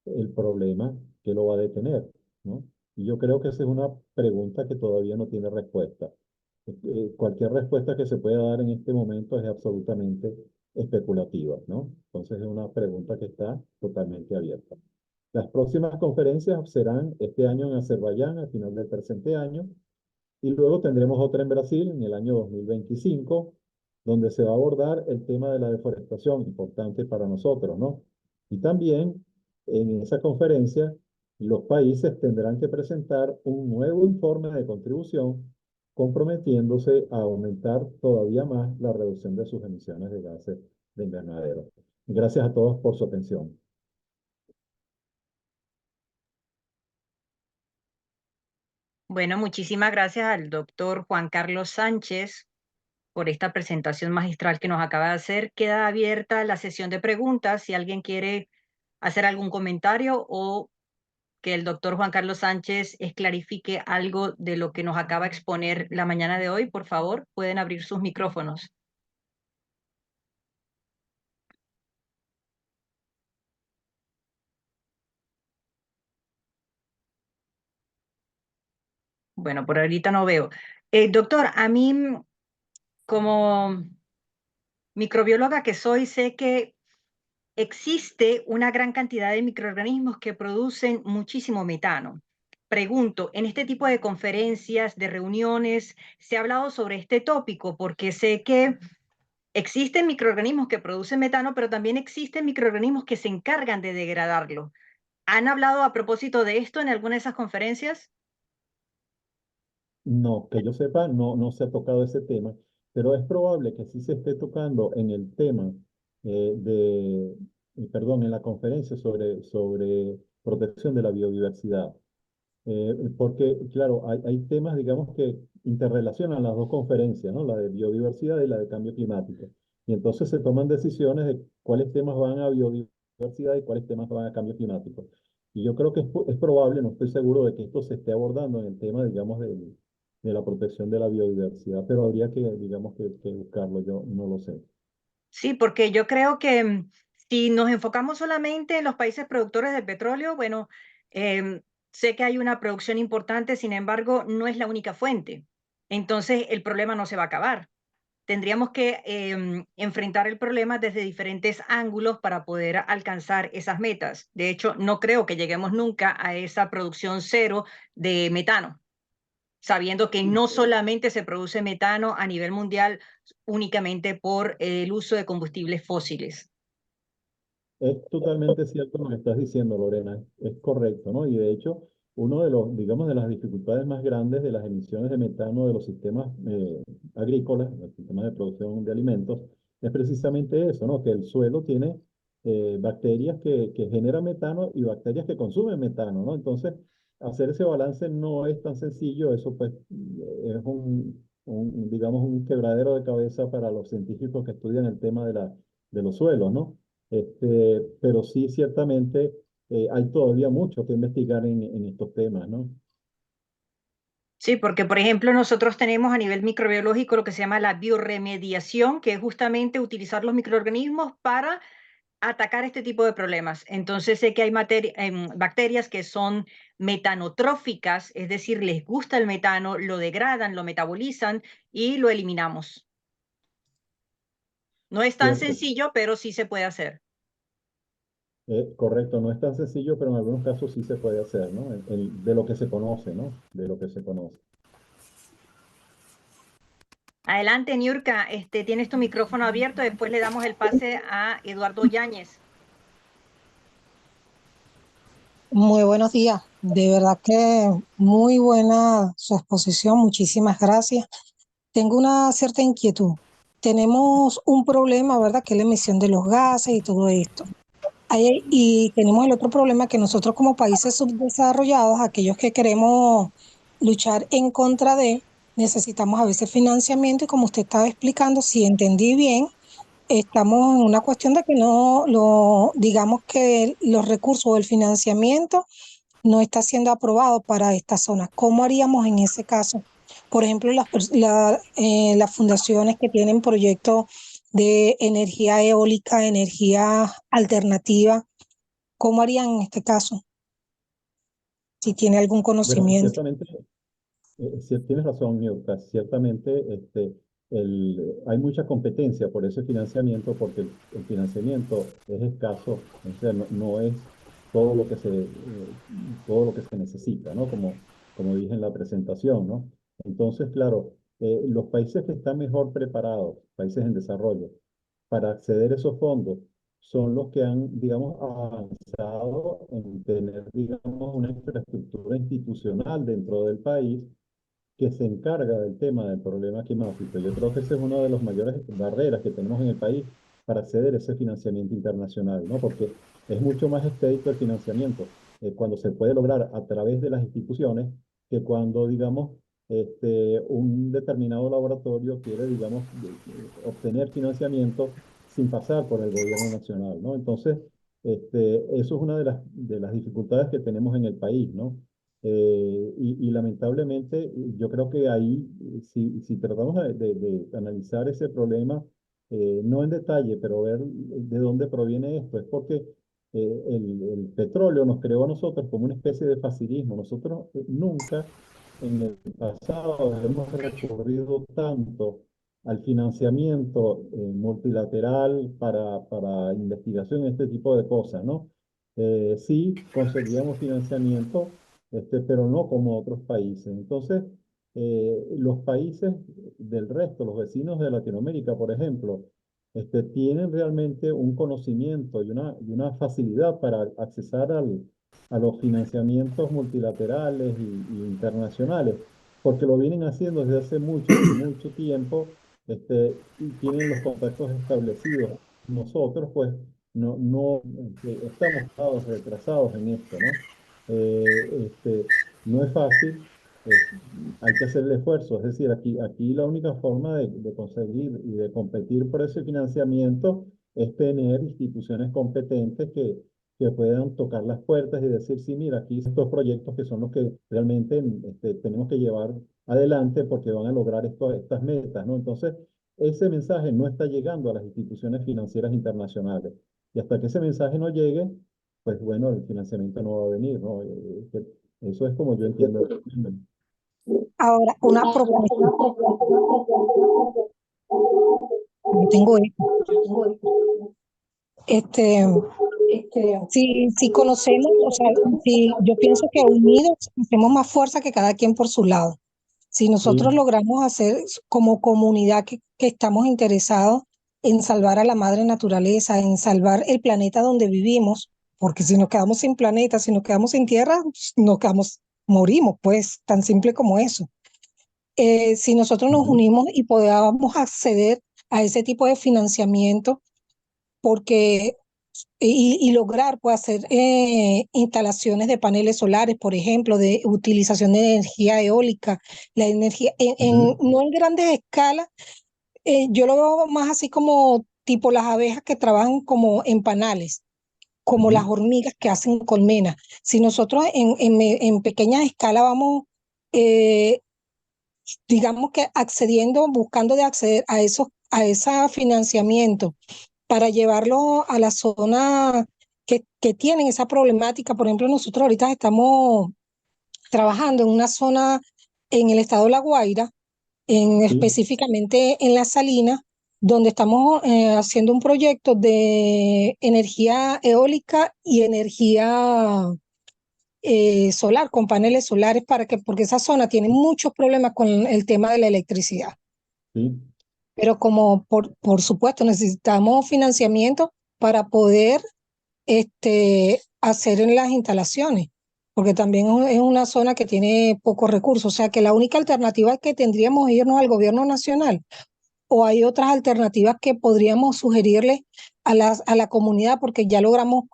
el problema, ¿qué lo va a detener? ¿No? Y yo creo que esa es una pregunta que todavía no tiene respuesta. Cualquier respuesta que se pueda dar en este momento es absolutamente especulativa, ¿no? Entonces es una pregunta que está totalmente abierta. Las próximas conferencias serán este año en Azerbaiyán, al final del presente año, y luego tendremos otra en Brasil en el año 2025, donde se va a abordar el tema de la deforestación, importante para nosotros, ¿no? Y también en esa conferencia los países tendrán que presentar un nuevo informe de contribución comprometiéndose a aumentar todavía más la reducción de sus emisiones de gases de invernadero. Gracias a todos por su atención. Bueno, muchísimas gracias al doctor Juan Carlos Sánchez por esta presentación magistral que nos acaba de hacer. Queda abierta la sesión de preguntas. Si alguien quiere hacer algún comentario o que el doctor Juan Carlos Sánchez clarifique algo de lo que nos acaba de exponer la mañana de hoy, por favor, pueden abrir sus micrófonos. Bueno, por ahorita no veo. Doctor, a mí como microbióloga que soy, sé que existe una gran cantidad de microorganismos que producen muchísimo metano. Pregunto, en este tipo de conferencias, de reuniones, ¿se ha hablado sobre este tópico? Porque sé que existen microorganismos que producen metano, pero también existen microorganismos que se encargan de degradarlo. ¿Han hablado a propósito de esto en alguna de esas conferencias? No, que yo sepa, no se ha tocado ese tema, pero es probable que sí se esté tocando en el tema perdón, en la conferencia sobre protección de la biodiversidad. Porque, claro, hay temas, digamos, que interrelacionan las dos conferencias, ¿no? La de biodiversidad y la de cambio climático. Y entonces se toman decisiones de cuáles temas van a biodiversidad y cuáles temas van a cambio climático. Y yo creo que es probable, no estoy seguro de que esto se esté abordando en el tema, digamos, de la protección de la biodiversidad, pero habría que, digamos, que buscarlo, yo no lo sé. Sí, porque yo creo que si nos enfocamos solamente en los países productores de petróleo, bueno, sé que hay una producción importante, sin embargo, no es la única fuente. Entonces, el problema no se va a acabar. Tendríamos que enfrentar el problema desde diferentes ángulos para poder alcanzar esas metas. De hecho, no creo que lleguemos nunca a esa producción cero de metano, sabiendo que no solamente se produce metano a nivel mundial únicamente por el uso de combustibles fósiles. Es totalmente cierto lo que estás diciendo, Lorena, es correcto, ¿no? Y de hecho, uno de los, digamos, de las dificultades más grandes de las emisiones de metano de los sistemas agrícolas, los sistemas de producción de alimentos, es precisamente eso, ¿no? Que el suelo tiene bacterias que generan metano y bacterias que consumen metano, ¿no? Entonces, hacer ese balance no es tan sencillo, eso pues es digamos, un quebradero de cabeza para los científicos que estudian el tema de los suelos, ¿no? Pero sí, ciertamente hay todavía mucho que investigar en estos temas, ¿no? Sí, porque por ejemplo nosotros tenemos a nivel microbiológico lo que se llama la bioremediación, que es justamente utilizar los microorganismos para atacar este tipo de problemas. Entonces sé que hay bacterias que son metanotróficas, es decir, les gusta el metano, lo degradan, lo metabolizan y lo eliminamos. No es tan Cierto, sencillo, pero sí se puede hacer. correcto, no es tan sencillo, pero en algunos casos sí se puede hacer, ¿no? De lo que se conoce, ¿no? De lo que se conoce. Adelante, Niurka, tienes tu micrófono abierto, después le damos el pase a Eduardo Yáñez. Muy buenos días. De verdad que muy buena su exposición. Muchísimas gracias. Tengo una cierta inquietud. Tenemos un problema, ¿verdad? Que es la emisión de los gases y todo esto. Y tenemos el otro problema que nosotros como países subdesarrollados, aquellos que queremos luchar en contra de, necesitamos a veces financiamiento y como usted estaba explicando, si entendí bien, estamos en una cuestión de que digamos que los recursos o el financiamiento no está siendo aprobado para esta zona. ¿Cómo haríamos en ese caso? Por ejemplo, las fundaciones que tienen proyectos de energía eólica, energía alternativa, ¿cómo harían en este caso? Si tiene algún Bueno, conocimiento. ciertamente, sí, tienes razón, Mirka. Ciertamente, hay mucha competencia por ese financiamiento, porque el financiamiento es escaso, o sea, no es todo lo que todo lo que se necesita, ¿no? Como dije en la presentación, ¿no? Entonces, claro, los países que están mejor preparados, países en desarrollo, para acceder a esos fondos, son los que han, digamos, avanzado en tener, digamos, una infraestructura institucional dentro del país que se encarga del tema del problema climático. Yo creo que ese es una de las mayores barreras que tenemos en el país para acceder a ese financiamiento internacional, ¿no? Porque es mucho más expedito el financiamiento cuando se puede lograr a través de las instituciones que cuando, digamos, un determinado laboratorio quiere, digamos, obtener financiamiento sin pasar por el gobierno nacional, ¿no? Entonces, eso es una de las dificultades que tenemos en el país, ¿no? Y lamentablemente yo creo que ahí, si tratamos de analizar ese problema, no en detalle, pero ver de dónde proviene esto, es porque el petróleo nos creó a nosotros como una especie de facilismo. Nosotros nunca en el pasado hemos recurrido tanto al financiamiento multilateral para investigación, este tipo de cosas, ¿no? Sí conseguíamos financiamiento pero no como otros países. Entonces, los países del resto, los vecinos de Latinoamérica, por ejemplo, tienen realmente un conocimiento y una facilidad para accesar a los financiamientos multilaterales y internacionales, porque lo vienen haciendo desde hace mucho, mucho tiempo, y tienen los contactos establecidos. Nosotros, pues, no estamos retrasados en esto, ¿no? No es fácil, eh, hay que hacer el esfuerzo. Es decir, aquí la única forma de conseguir y de competir por ese financiamiento es tener instituciones competentes que puedan tocar las puertas y decir, sí, mira, aquí estos proyectos que son los que realmente tenemos que llevar adelante porque van a lograr estas metas, ¿no? Entonces, ese mensaje no está llegando a las instituciones financieras internacionales. Y hasta que ese mensaje no llegue, pues bueno, el financiamiento no va a venir, ¿no? Eso es como yo entiendo. Ahora, una propuesta. Yo tengo este, si conocemos, o sea, si yo pienso que unidos hacemos más fuerza que cada quien por su lado. Si nosotros Sí, logramos hacer como comunidad que estamos interesados en salvar a la madre naturaleza, en salvar el planeta donde vivimos, porque si nos quedamos sin planeta, si nos quedamos sin tierra, nos quedamos, morimos, pues, tan simple como eso. Si nosotros nos ujú, unimos y podamos acceder a ese tipo de financiamiento, porque y lograr pues, hacer instalaciones de paneles solares, por ejemplo, de utilización de energía eólica, la energía ujú, no en grandes escalas, yo lo veo más así como tipo las abejas que trabajan como en panales, como las ujú, hormigas que hacen colmenas. Si nosotros en pequeña escala vamos, eh, digamos que accediendo, buscando de acceder a ese financiamiento para llevarlo a la zona que tienen esa problemática. Por ejemplo, nosotros ahorita estamos trabajando en una zona en el estado de La Guaira, sí, específicamente en La Salina, donde estamos haciendo un proyecto de energía eólica y energía solar, con paneles solares, porque esa zona tiene muchos problemas con el tema de la electricidad. sí, Pero como por supuesto necesitamos financiamiento para poder hacer en las instalaciones, porque también es una zona que tiene pocos recursos. O sea que la única alternativa es que tendríamos que irnos al gobierno nacional, o hay otras alternativas que podríamos sugerirle a la comunidad, porque ya logramos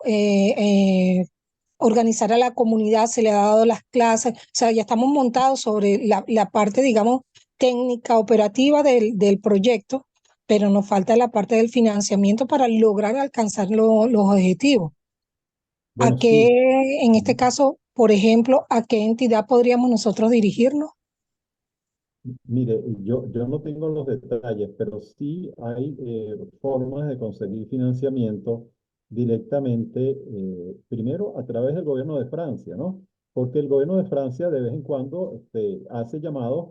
organizar a la comunidad, se le ha dado las clases, o sea, ya estamos montados sobre la parte, digamos, técnica, operativa del proyecto, pero nos falta la parte del financiamiento para lograr alcanzar los objetivos. ¿A Bueno, qué, sí. en este caso, por ejemplo, a qué entidad podríamos nosotros dirigirnos? Mire, yo no tengo los detalles, pero sí hay formas de conseguir financiamiento directamente, primero a través del gobierno de Francia, ¿no? Porque el gobierno de Francia de vez en cuando hace llamados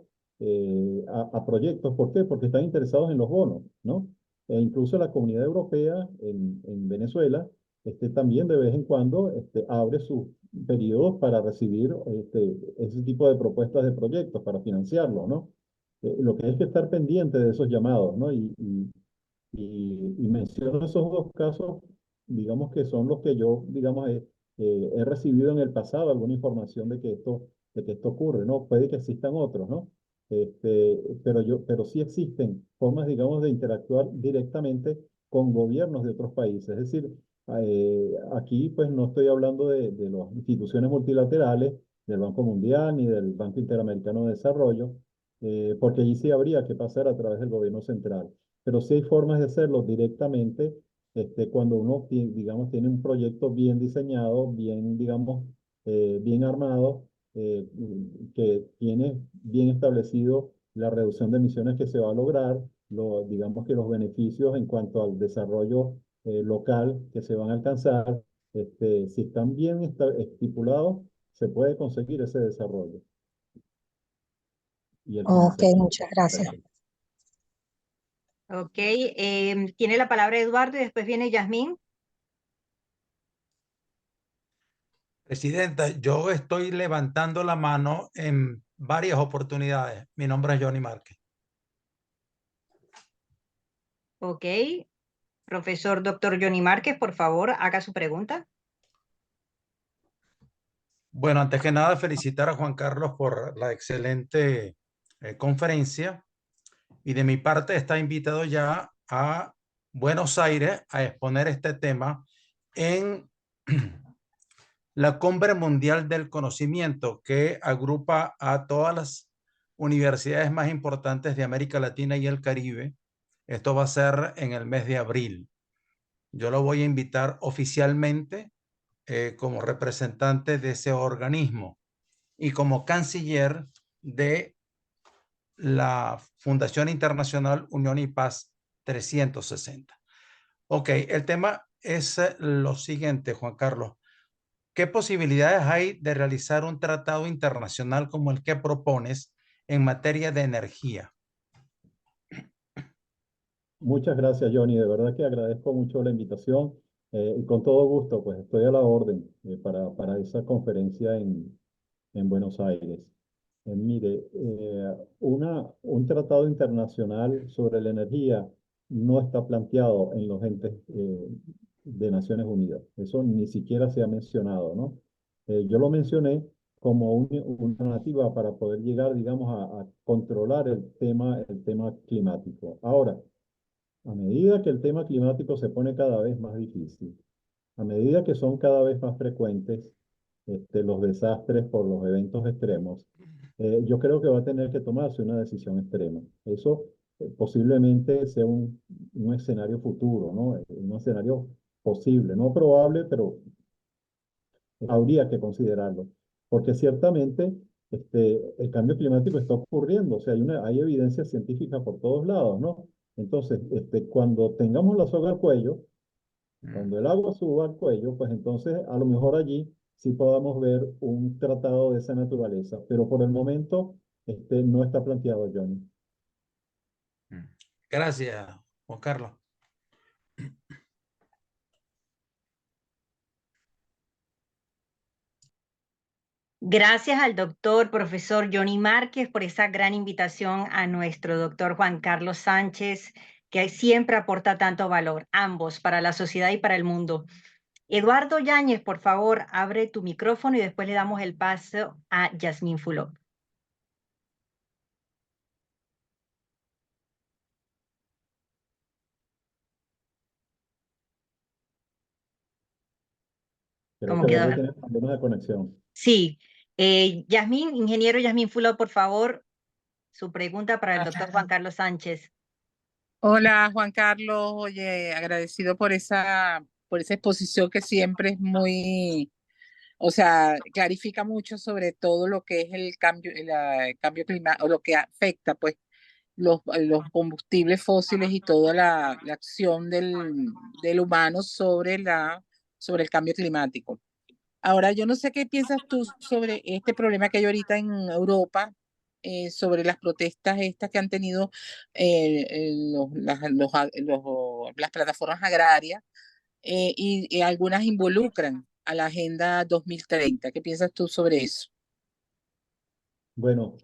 a proyectos. ¿Por qué? Porque están interesados en los bonos, ¿no? E incluso la Comunidad Europea en Venezuela también de vez en cuando abre sus periodos para recibir ese tipo de propuestas de proyectos, para financiarlos, ¿no? Lo que hay que estar pendiente de esos llamados, ¿no? Y menciono esos dos casos, digamos que son los que yo, digamos, he recibido en el pasado alguna información de que esto ocurre, ¿no? Puede que existan otros, ¿no? Pero sí existen formas, digamos, de interactuar directamente con gobiernos de otros países. Es decir, aquí pues no estoy hablando de las instituciones multilaterales, del Banco Mundial ni del Banco Interamericano de Desarrollo, porque allí sí habría que pasar a través del gobierno central. Pero sí hay formas de hacerlo directamente cuando uno, digamos, tiene un proyecto bien diseñado, bien, digamos, bien armado, que tiene bien establecido la reducción de emisiones que se va a lograr, digamos que los beneficios en cuanto al desarrollo local que se van a alcanzar, si están bien estipulados, se puede conseguir ese desarrollo y el Ok, financiamiento. muchas gracias. Ok, tiene la palabra Eduardo y después viene Yasmín. Presidenta, yo estoy levantando la mano en varias oportunidades. Mi nombre es Johnny Márquez. Ok, profesor doctor Johnny Márquez, por favor, haga su pregunta. Bueno, antes que nada, felicitar a Juan Carlos por la excelente conferencia. Y de mi parte está invitado ya a Buenos Aires a exponer este tema en la Cumbre Mundial del Conocimiento, que agrupa a todas las universidades más importantes de América Latina y el Caribe. Esto va a ser en el mes de abril. Yo lo voy a invitar oficialmente como representante de ese organismo y como canciller de la Fundación Internacional Unión y Paz 360. Ok, el tema es lo siguiente, Juan Carlos. ¿Qué posibilidades hay de realizar un tratado internacional como el que propones en materia de energía? Muchas gracias, Johnny. De verdad que agradezco mucho la invitación y con todo gusto, pues estoy a la orden para esa conferencia en Buenos Aires. Mire, un tratado internacional sobre la energía no está planteado en los entes de Naciones Unidas. Eso ni siquiera se ha mencionado, ¿no? Yo lo mencioné como una alternativa para poder llegar, digamos, a controlar el tema climático. Ahora, a medida que el tema climático se pone cada vez más difícil, a medida que son cada vez más frecuentes los desastres por los eventos extremos, yo creo que va a tener que tomarse una decisión extrema. Eso posiblemente sea un escenario futuro, ¿no? Un escenario posible, no probable, pero habría que considerarlo, porque ciertamente el cambio climático está ocurriendo, o sea, hay evidencia científica por todos lados, ¿no? Entonces, cuando tengamos la soga al cuello, cuando el agua suba al cuello, pues entonces a lo mejor allí sí podamos ver un tratado de esa naturaleza, pero por el momento no está planteado, Johnny. Gracias, Juan Carlos. Gracias al doctor, profesor Johnny Márquez, por esa gran invitación a nuestro doctor Juan Carlos Sánchez, que siempre aporta tanto valor, ambos, para la sociedad y para el mundo. Eduardo Yáñez, por favor, abre tu micrófono y después le damos el paso a Yasmín Fulop. Creo ¿Cómo que Eduardo quedó? tiene problemas de conexión. Sí. Yasmín, ingeniero Yasmín Fulop, por favor, su pregunta para el doctor Juan Carlos Sánchez. Hola Juan Carlos, oye, agradecido por esa exposición que siempre es muy, o sea, clarifica mucho sobre todo lo que es el cambio climático, o lo que afecta, pues, los combustibles fósiles y toda la acción del humano sobre el cambio climático. Ahora, yo no sé qué piensas tú sobre este problema que hay ahorita en Europa, sobre las protestas estas que han tenido las plataformas agrarias, y algunas involucran a la Agenda 2030. ¿Qué piensas tú sobre eso? Bueno,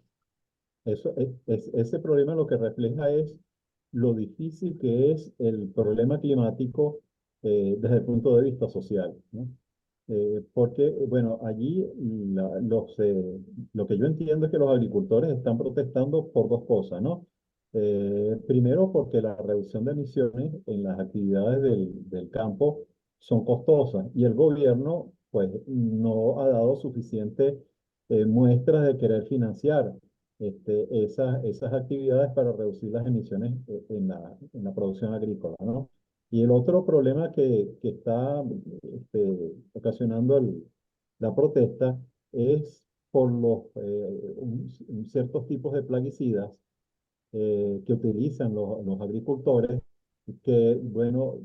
ese problema lo que refleja es lo difícil que es el problema climático desde el punto de vista social, ¿no? Porque, bueno, allí lo que yo entiendo es que los agricultores están protestando por dos cosas, ¿no? Primero, porque la reducción de emisiones en las actividades del campo son costosas y el gobierno, pues, no ha dado suficiente muestras de querer financiar esas actividades para reducir las emisiones en la producción agrícola, ¿no? Y el otro problema que está ocasionando la protesta es por ciertos tipos de plaguicidas que utilizan los agricultores, que, bueno,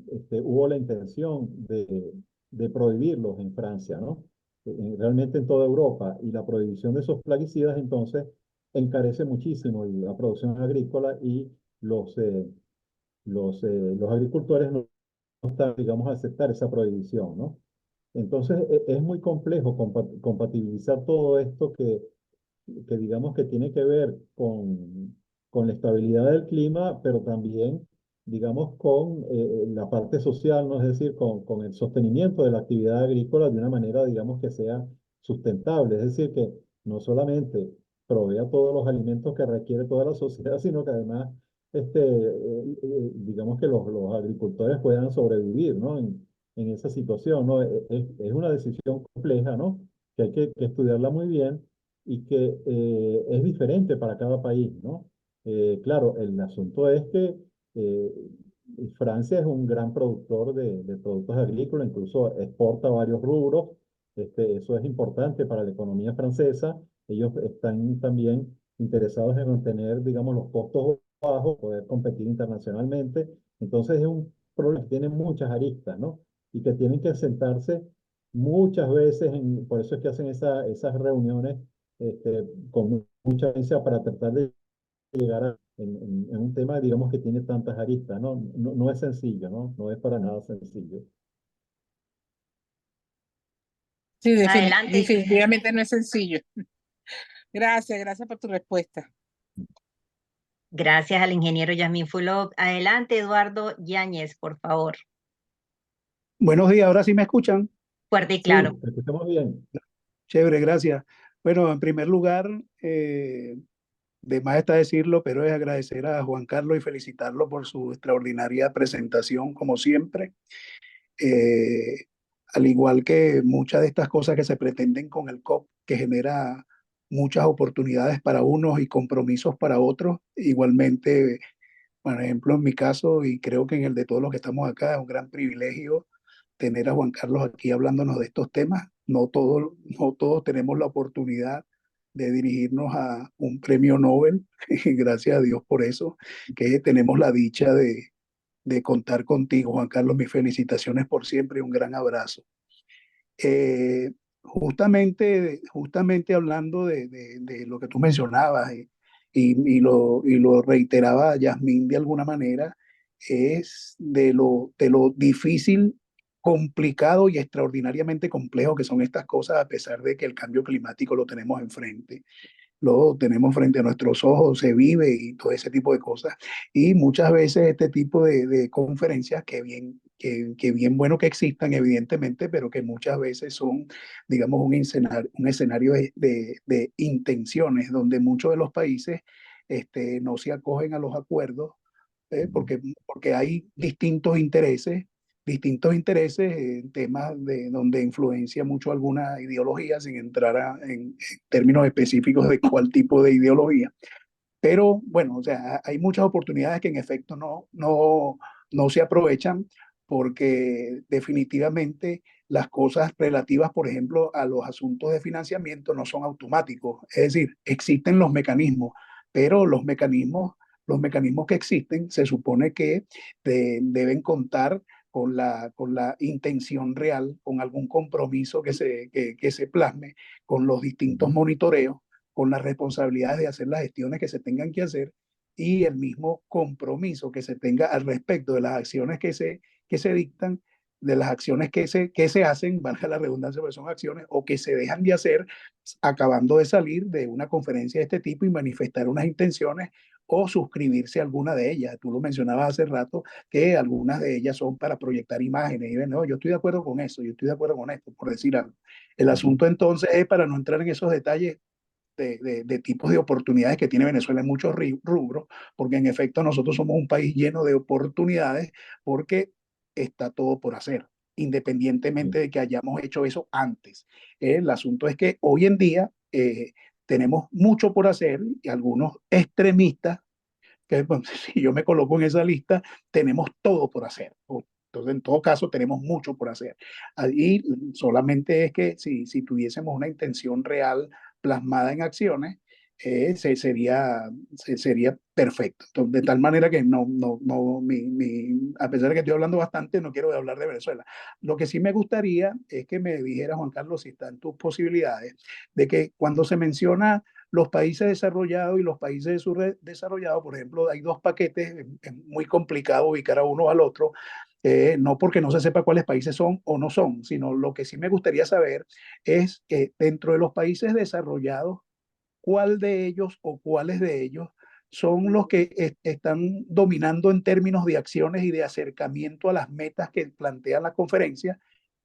hubo la intención de prohibirlos en Francia, ¿no? Realmente en toda Europa. Y la prohibición de esos plaguicidas, entonces, encarece muchísimo la producción agrícola y los agricultores no están, digamos, a aceptar esa prohibición, ¿no? Entonces, es muy complejo compatibilizar todo esto que digamos que tiene que ver con la estabilidad del clima, pero también, digamos, con la parte social, ¿no? Es decir, con el sostenimiento de la actividad agrícola de una manera, digamos, que sea sustentable. Es decir, que no solamente provea todos los alimentos que requiere toda la sociedad, sino que además, digamos, que los agricultores puedan sobrevivir, ¿no? En esa situación, ¿no? Es una decisión compleja, ¿no? Que hay que estudiarla muy bien y que es diferente para cada país, ¿no? Claro, el asunto es que eh, Francia es un gran productor de productos agrícolas, incluso exporta varios rubros. Eso es importante para la economía francesa. Ellos están también interesados en mantener, digamos, los costos bajos, poder competir internacionalmente. Entonces es un problema que tiene muchas aristas, ¿no? Y que tienen que sentarse muchas veces, por eso es que hacen esas reuniones con mucha agencia para tratar de llegar en un tema, digamos, que tiene tantas aristas, ¿no? No es sencillo, ¿no? No es para nada sencillo. Sí, Adelante. definitivamente no es sencillo. Gracias por tu respuesta. Gracias al ingeniero Yasmín Fulop. Adelante, Eduardo Yáñez, por favor. Buenos días, ahora sí me escuchan. Fuerte y Sí, claro. te escuchamos bien. Chévere, gracias. Bueno, en primer lugar, de más está decirlo, pero es agradecer a Juan Carlos y felicitarlo por su extraordinaria presentación, como siempre. Eh, Al igual que muchas de estas cosas que se pretenden con el COP, que genera muchas oportunidades para unos y compromisos para otros, igualmente, por ejemplo, en mi caso, y creo que en el de todos los que estamos acá, es un gran privilegio tener a Juan Carlos aquí hablándonos de estos temas. No todos tenemos la oportunidad de dirigirnos a un premio Nobel, y gracias a Dios por eso, que tenemos la dicha de contar contigo, Juan Carlos. Mis felicitaciones por siempre y un gran abrazo. Justamente hablando de lo que tú mencionabas y lo reiteraba Yasmín de alguna manera, es de lo difícil, complicado y extraordinariamente complejo que son estas cosas, a pesar de que el cambio climático lo tenemos enfrente, lo tenemos frente a nuestros ojos, se vive y todo ese tipo de cosas. Y muchas veces este tipo de conferencias, que bien bueno que existan, evidentemente, pero que muchas veces son, digamos, un escenario de intenciones, donde muchos de los países no se acogen a los acuerdos, porque hay distintos intereses en temas donde influencia mucho alguna ideología, sin entrar en términos específicos de cuál tipo de ideología. Pero bueno, o sea, hay muchas oportunidades que en efecto no se aprovechan porque definitivamente las cosas relativas, por ejemplo, a los asuntos de financiamiento no son automáticos. Es decir, existen los mecanismos, pero los mecanismos que existen se supone que deben contar con la intención real, con algún compromiso que se plasme, con los distintos monitoreos, con las responsabilidades de hacer las gestiones que se tengan que hacer y el mismo compromiso que se tenga al respecto de las acciones que se dictan, de las acciones que se hacen, valga la redundancia, porque son acciones, o que se dejan de hacer acabando de salir de una conferencia de este tipo y manifestar unas intenciones o suscribirse a alguna de ellas. Tú lo mencionabas hace rato, que algunas de ellas son para proyectar imágenes. Y ven, no, yo estoy de acuerdo con eso, yo estoy de acuerdo con esto, por decir algo. El asunto entonces es, para no entrar en esos detalles, de tipos de oportunidades que tiene Venezuela en muchos rubros, porque en efecto nosotros somos un país lleno de oportunidades porque está todo por hacer, independientemente de que hayamos hecho eso antes. El asunto es que hoy en día tenemos mucho por hacer y algunos extremistas, que bueno, si yo me coloco en esa lista, tenemos todo por hacer. Entonces, en todo caso, tenemos mucho por hacer. Y solamente es que si tuviésemos una intención real plasmada en acciones, sería perfecto. Entonces, de tal manera que a pesar de que estoy hablando bastante, no quiero hablar de Venezuela. Lo que sí me gustaría es que me dijera, Juan Carlos, si están tus posibilidades, de que cuando se menciona los países desarrollados y los países subdesarrollados, por ejemplo, hay dos paquetes, es muy complicado ubicar a uno al otro, no porque no se sepa cuáles países son o no son, sino lo que sí me gustaría saber es que dentro de los países desarrollados, cuál de ellos o cuáles de ellos son los que están dominando en términos de acciones y de acercamiento a las metas que plantea la conferencia,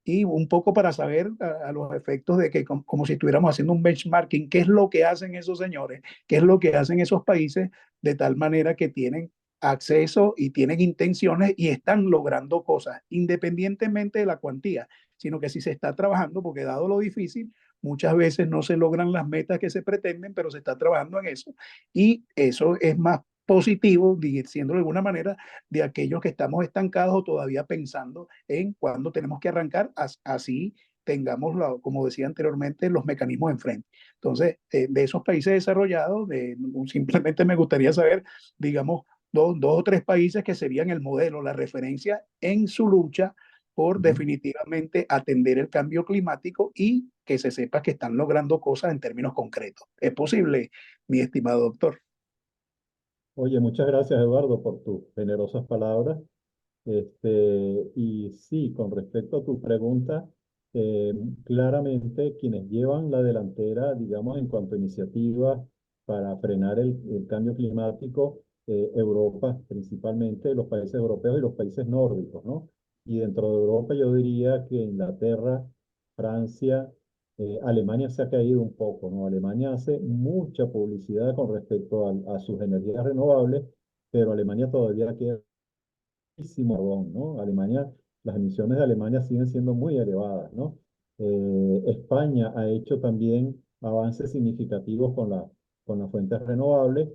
y un poco para saber a los efectos de que como si estuviéramos haciendo un benchmarking, qué es lo que hacen esos señores, qué es lo que hacen esos países, de tal manera que tienen acceso y tienen intenciones y están logrando cosas, independientemente de la cuantía, sino que si se está trabajando, porque dado lo difícil, muchas veces no se logran las metas que se pretenden, pero se está trabajando en eso. Y eso es más positivo, diciendo de alguna manera, de aquellos que estamos estancados o todavía pensando en cuándo tenemos que arrancar, así tengamos, como decía anteriormente, los mecanismos enfrente. Entonces, de esos países desarrollados, simplemente me gustaría saber, digamos, dos o tres países que serían el modelo, la referencia en su lucha por definitivamente atender el cambio climático y que se sepa que están logrando cosas en términos concretos. ¿Es posible, mi estimado doctor? Oye, muchas gracias, Eduardo, por tus generosas palabras. Y sí, con respecto a tu pregunta, eh, claramente quienes llevan la delantera, digamos, en cuanto a iniciativas para frenar el cambio climático, Europa, principalmente los países europeos y los países nórdicos, ¿no? Y dentro de Europa yo diría que Inglaterra, Francia, Alemania se ha caído un poco, ¿no? Alemania hace mucha publicidad con respecto a sus energías renovables, pero Alemania todavía queda muchísimo carbón, ¿no? Alemania, las emisiones de Alemania siguen siendo muy elevadas, ¿no? España ha hecho también avances significativos con las fuentes renovables,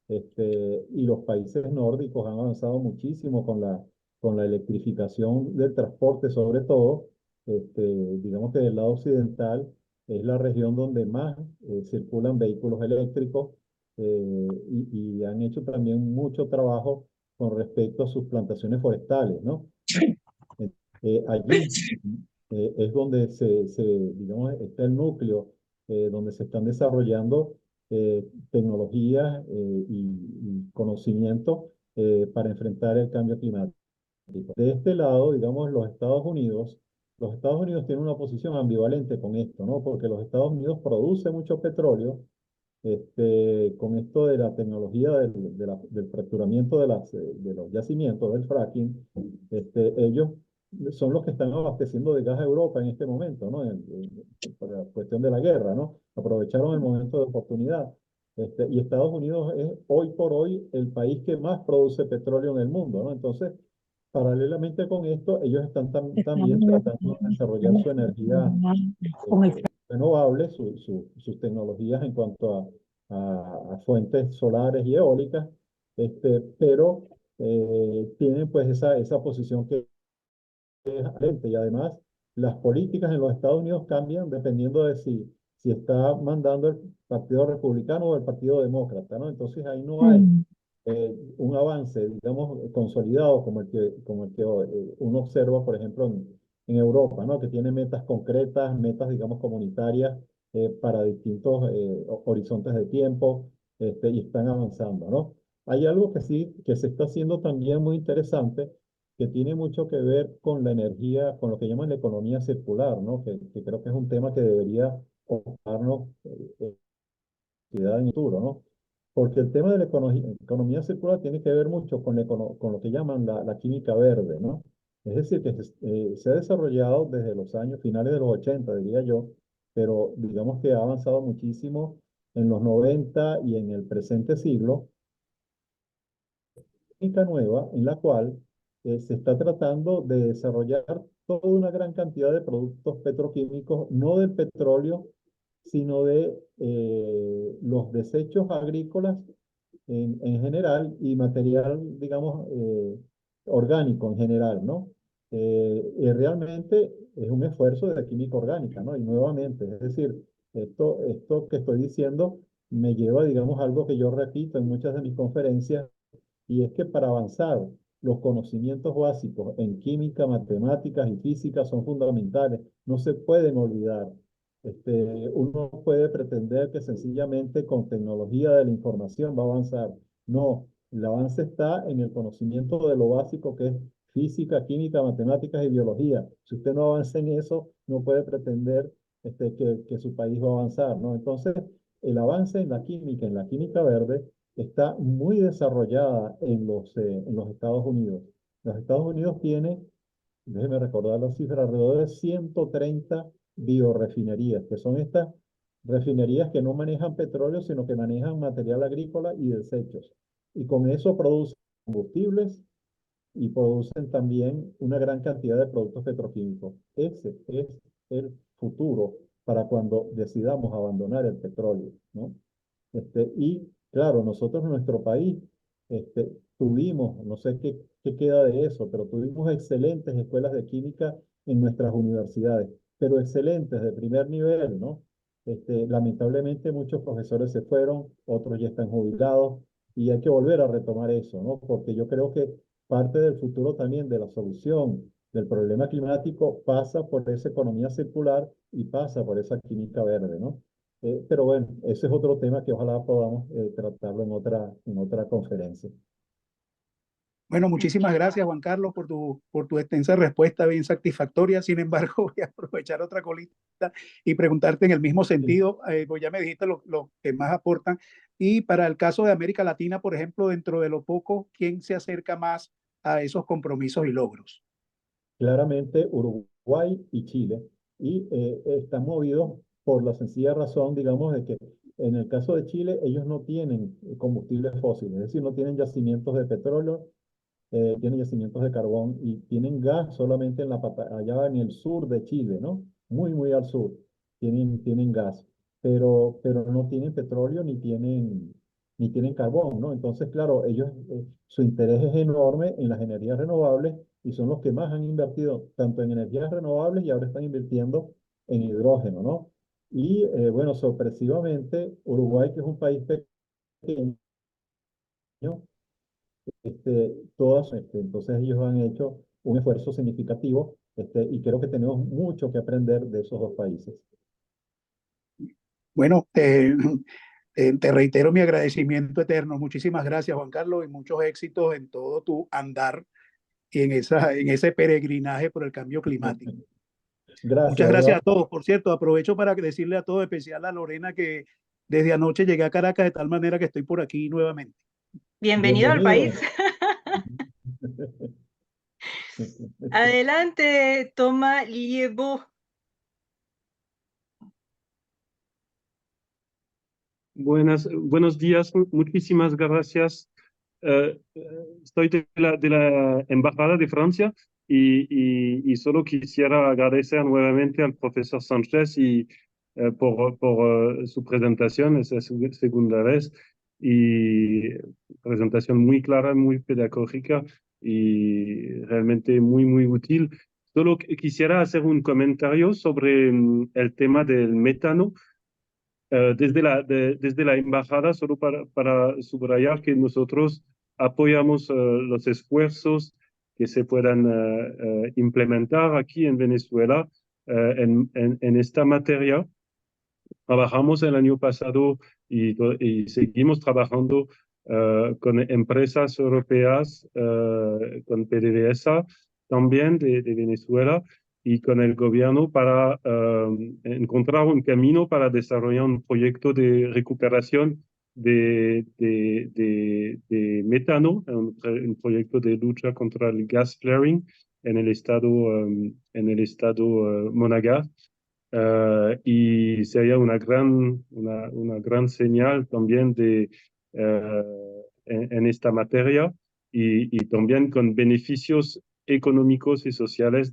y los países nórdicos han avanzado muchísimo con la electrificación del transporte, sobre todo. Digamos que del lado occidental es la región donde más circulan vehículos eléctricos, y han hecho también mucho trabajo con respecto a sus plantaciones forestales, ¿no? Allí es donde digamos, está el núcleo, donde se están desarrollando tecnologías y conocimiento para enfrentar el cambio climático. De este lado, digamos, los Estados Unidos tienen una posición ambivalente con esto, ¿no? Porque los Estados Unidos producen mucho petróleo, con esto de la tecnología del fracturamiento de los yacimientos, del fracking. Ellos son los que están abasteciendo de gas a Europa en este momento, ¿no? Por la cuestión de la guerra, ¿no? Aprovecharon el momento de oportunidad. Y Estados Unidos es hoy por hoy el país que más produce petróleo en el mundo, ¿no? Entonces, paralelamente con esto, ellos están también tratando de desarrollar su energía renovable, sus tecnologías en cuanto a fuentes solares y eólicas, pero tienen pues esa posición que es aparente. Y además, las políticas en los Estados Unidos cambian dependiendo de si está mandando el Partido Republicano o el Partido Demócrata, ¿no? Entonces ahí no hay un avance, digamos, consolidado como el que uno observa, por ejemplo, en Europa, ¿no? Que tiene metas concretas, metas, digamos, comunitarias para distintos horizontes de tiempo, y están avanzando, ¿no? Hay algo que sí, que se está haciendo también muy interesante, que tiene mucho que ver con la energía, con lo que llaman la economía circular, ¿no? Que creo que es un tema que debería ocuparnos en el futuro, ¿no? Porque el tema de la economía circular tiene que ver mucho con lo que llaman la química verde, ¿no? Es decir, que se ha desarrollado desde los años finales de los 80, diría yo, pero digamos que ha avanzado muchísimo en los 90 y en el presente siglo, técnica nueva en la cual se está tratando de desarrollar toda una gran cantidad de productos petroquímicos, no del petróleo, sino de los desechos agrícolas en general y material, digamos, orgánico en general, ¿no? Y realmente es un esfuerzo de la química orgánica, ¿no? Y nuevamente, es decir, esto que estoy diciendo me lleva, digamos, a algo que yo repito en muchas de mis conferencias, y es que para avanzar, los conocimientos básicos en química, matemáticas y física son fundamentales. No se pueden olvidar. Uno puede pretender que sencillamente con tecnología de la información va a avanzar. No, el avance está en el conocimiento de lo básico que es física, química, matemáticas y biología. Si usted no avanza en eso, no puede pretender que su país va a avanzar, ¿no? Entonces, el avance en la química verde, está muy desarrollada en los Estados Unidos. Los Estados Unidos tienen, déjeme recordar la cifra, alrededor de 130 biorefinerías, que son estas refinerías que no manejan petróleo, sino que manejan material agrícola y desechos. Y con eso producen combustibles y producen también una gran cantidad de productos petroquímicos. Ese es el futuro para cuando decidamos abandonar el petróleo, ¿no? Y claro, nosotros en nuestro país tuvimos, no sé qué queda de eso, pero tuvimos excelentes escuelas de química en nuestras universidades, pero excelentes de primer nivel, ¿no? Lamentablemente muchos profesores se fueron, otros ya están jubilados y hay que volver a retomar eso, ¿no? Porque yo creo que parte del futuro también de la solución del problema climático pasa por esa economía circular y pasa por esa química verde, ¿no? Pero bueno, ese es otro tema que ojalá podamos tratarlo en otra conferencia. Bueno, muchísimas gracias, Juan Carlos, por tu extensa respuesta bien satisfactoria. Sin embargo, voy a aprovechar otra colita y preguntarte en el mismo sentido, pues ya me dijiste lo que más aportan. Y para el caso de América Latina, por ejemplo, dentro de lo poco, ¿quién se acerca más a esos compromisos y logros? Claramente Uruguay y Chile, y están movidos por la sencilla razón, digamos, de que en el caso de Chile, ellos no tienen combustibles fósiles, es decir, no tienen yacimientos de petróleo, tienen yacimientos de carbón y tienen gas solamente allá en el sur de Chile, ¿no? Muy, muy al sur. Tienen gas, pero no tienen petróleo ni tienen carbón, ¿no? Entonces, claro, ellos, su interés es enorme en las energías renovables y son los que más han invertido tanto en energías renovables y ahora están invirtiendo en hidrógeno, ¿no? Y bueno, sorpresivamente, Uruguay, que es un país pequeño, entonces ellos han hecho un esfuerzo significativo, y creo que tenemos mucho que aprender de esos dos países. Bueno, te reitero mi agradecimiento eterno. Muchísimas gracias, Juan Carlos, y muchos éxitos en todo tu andar y en ese peregrinaje por el cambio climático. Gracias, Muchas gracias a Eduardo. todos. Por cierto, aprovecho para decirle a todos, especial a Lorena, que desde anoche llegué a Caracas de tal manera que estoy por aquí nuevamente. Bienvenido al país. Bienvenido. Adelante, Thomas Liébaud. Buenos días, muchísimas gracias. Estoy de la Embajada de Francia y solo quisiera agradecer nuevamente al profesor Sánchez y por su presentación, es la segunda vez, y presentación muy clara, muy pedagógica y realmente muy, muy útil. Solo quisiera hacer un comentario sobre el tema del metano. Desde la embajada, solo para subrayar que nosotros apoyamos los esfuerzos que se puedan implementar aquí en Venezuela en esta materia. Trabajamos el año pasado y seguimos trabajando con empresas europeas, con PDVSA también de Venezuela y con el gobierno para encontrar un camino para desarrollar un proyecto de recuperación de metano, un proyecto de lucha contra el gas flaring en el estado Monagas. Y sería una gran señal también en esta materia y también con beneficios económicos y sociales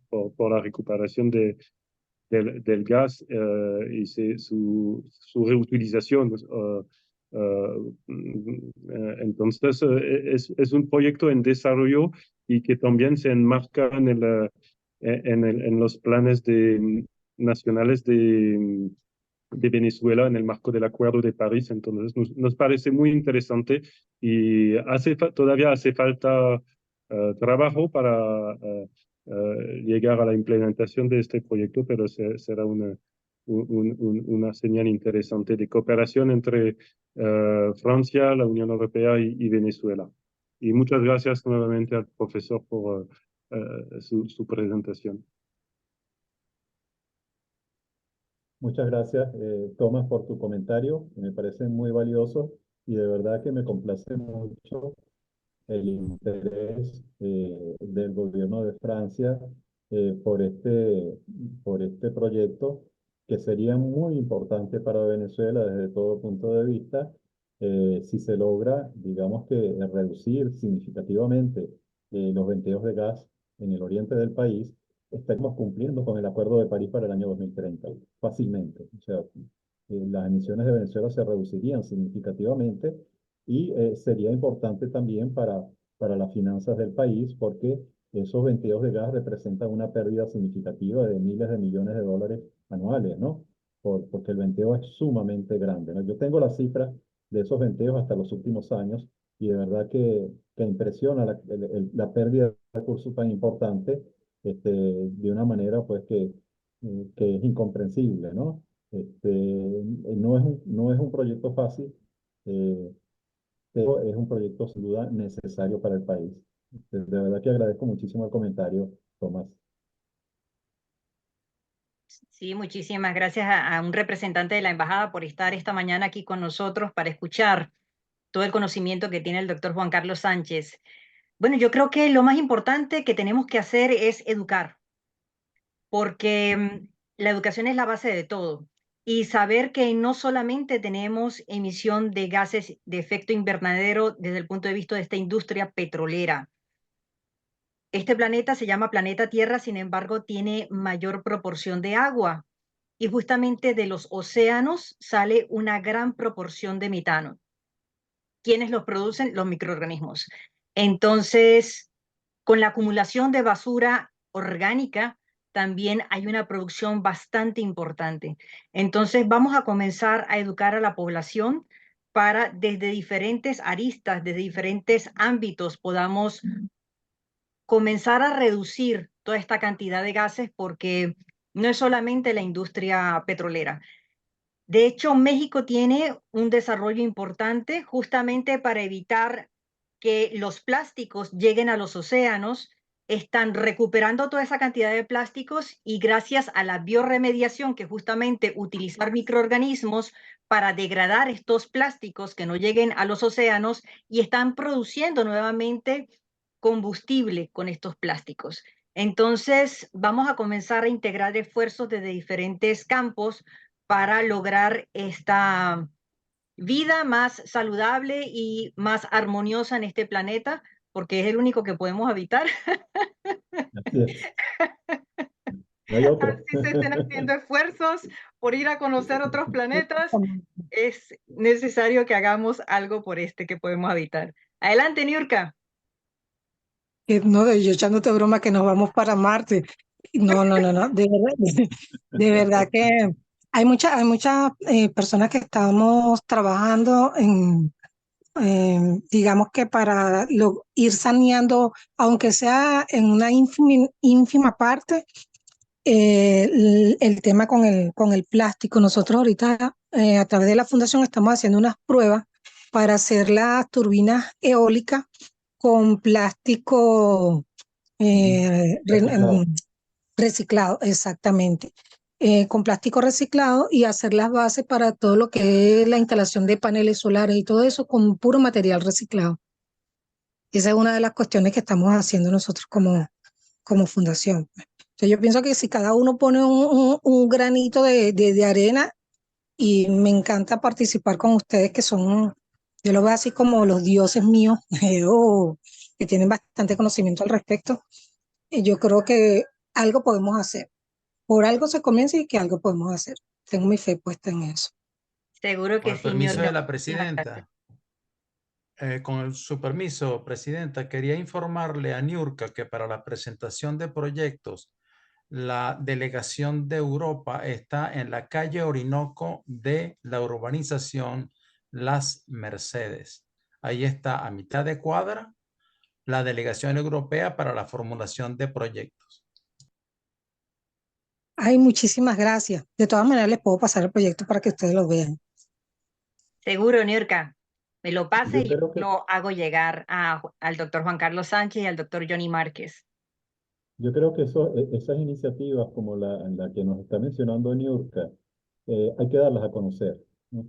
por la recuperación del gas y su reutilización. Entonces, es un proyecto en desarrollo y que también se enmarca en los planes nacionales de Venezuela en el marco del Acuerdo de París. Entonces, nos parece muy interesante y todavía hace falta trabajo para llegar a la implementación de este proyecto, pero será una señal interesante de cooperación entre Francia, la Unión Europea y Venezuela. Y muchas gracias nuevamente al profesor por su presentación. Muchas gracias, Tomás, por tu comentario. Me parece muy valioso y de verdad que me complace mucho el interés del gobierno de Francia por este proyecto que sería muy importante para Venezuela desde todo punto de vista si se logra, digamos que reducir significativamente los venteos de gas en el oriente del país. Estaremos cumpliendo con el Acuerdo de París para el año 2030, fácilmente. O sea, las emisiones de Venezuela se reducirían significativamente y sería importante también para las finanzas del país porque esos venteos de gas representan una pérdida significativa de miles de millones de dólares anuales, ¿no? Porque el venteo es sumamente grande, ¿no? Yo tengo las cifras de esos venteos hasta los últimos años y de verdad que impresiona la pérdida de recursos tan importante de una manera pues que es incomprensible, ¿no? No es un proyecto fácil, eh, pero es un proyecto sin duda necesario para el país. De verdad que agradezco muchísimo el comentario, Tomás. Sí, muchísimas gracias a un representante de la embajada por estar esta mañana aquí con nosotros para escuchar todo el conocimiento que tiene el doctor Juan Carlos Sánchez. Bueno, yo creo que lo más importante que tenemos que hacer es educar, porque la educación es la base de todo. Y saber que no solamente tenemos emisión de gases de efecto invernadero desde el punto de vista de esta industria petrolera. Este planeta se llama planeta Tierra, sin embargo, tiene mayor proporción de agua. Y justamente de los océanos sale una gran proporción de metano. ¿Quiénes los producen? Los microorganismos. Entonces, con la acumulación de basura orgánica, también hay una producción bastante importante. Entonces, vamos a comenzar a educar a la población para desde diferentes aristas, desde diferentes ámbitos, podamos comenzar a reducir toda esta cantidad de gases porque no es solamente la industria petrolera. De hecho, México tiene un desarrollo importante justamente para evitar que los plásticos lleguen a los océanos. Están recuperando toda esa cantidad de plásticos y gracias a la biorremediación, que justamente utilizar microorganismos para degradar estos plásticos que no lleguen a los océanos y están produciendo nuevamente combustible con estos plásticos. Entonces, vamos a comenzar a integrar esfuerzos desde diferentes campos para lograr esta vida más saludable y más armoniosa en este planeta, porque es el único que podemos habitar. Así es. No hay otro. Así se estén haciendo esfuerzos por ir a conocer otros planetas, es necesario que hagamos algo por este que podemos habitar. Adelante, Niurka. No, yo echándote broma que nos vamos para Marte. No, no, no, no, de verdad que hay muchas personas que estamos trabajando digamos que para ir saneando, aunque sea en una ínfima parte, el tema con el plástico. Nosotros ahorita a través de la fundación estamos haciendo unas pruebas para hacer las turbinas eólicas con plástico Reciclado. reciclado, exactamente. Con plástico reciclado y hacer las bases para todo lo que es la instalación de paneles solares y todo eso con puro material reciclado. Esa es una de las cuestiones que estamos haciendo nosotros como fundación. Entonces yo pienso que si cada uno pone un granito de arena, y me encanta participar con ustedes que son, yo lo veo así como los dioses míos, que tienen bastante conocimiento al respecto. Y yo creo que algo podemos hacer. Por algo se comienza y que algo podemos hacer. Tengo mi fe puesta en eso. Seguro Con que el sí, permiso Niurka. de la Muchísimas gracias. presidenta, su permiso, presidenta, quería informarle a Niurka que para la presentación de proyectos, la delegación de Europa está en la calle Orinoco de la urbanización Las Mercedes. Ahí está a mitad de cuadra la delegación europea para la formulación de proyectos. Ay, muchísimas gracias. De todas maneras, les puedo pasar el proyecto para que ustedes lo vean. Seguro, Niurka. Me lo pasa Yo y yo creo que, lo hago llegar al doctor Juan Carlos Sánchez y al doctor Johnny Márquez. yo creo que esas iniciativas como la que nos está mencionando Niurka, hay que darlas a conocer, ¿no?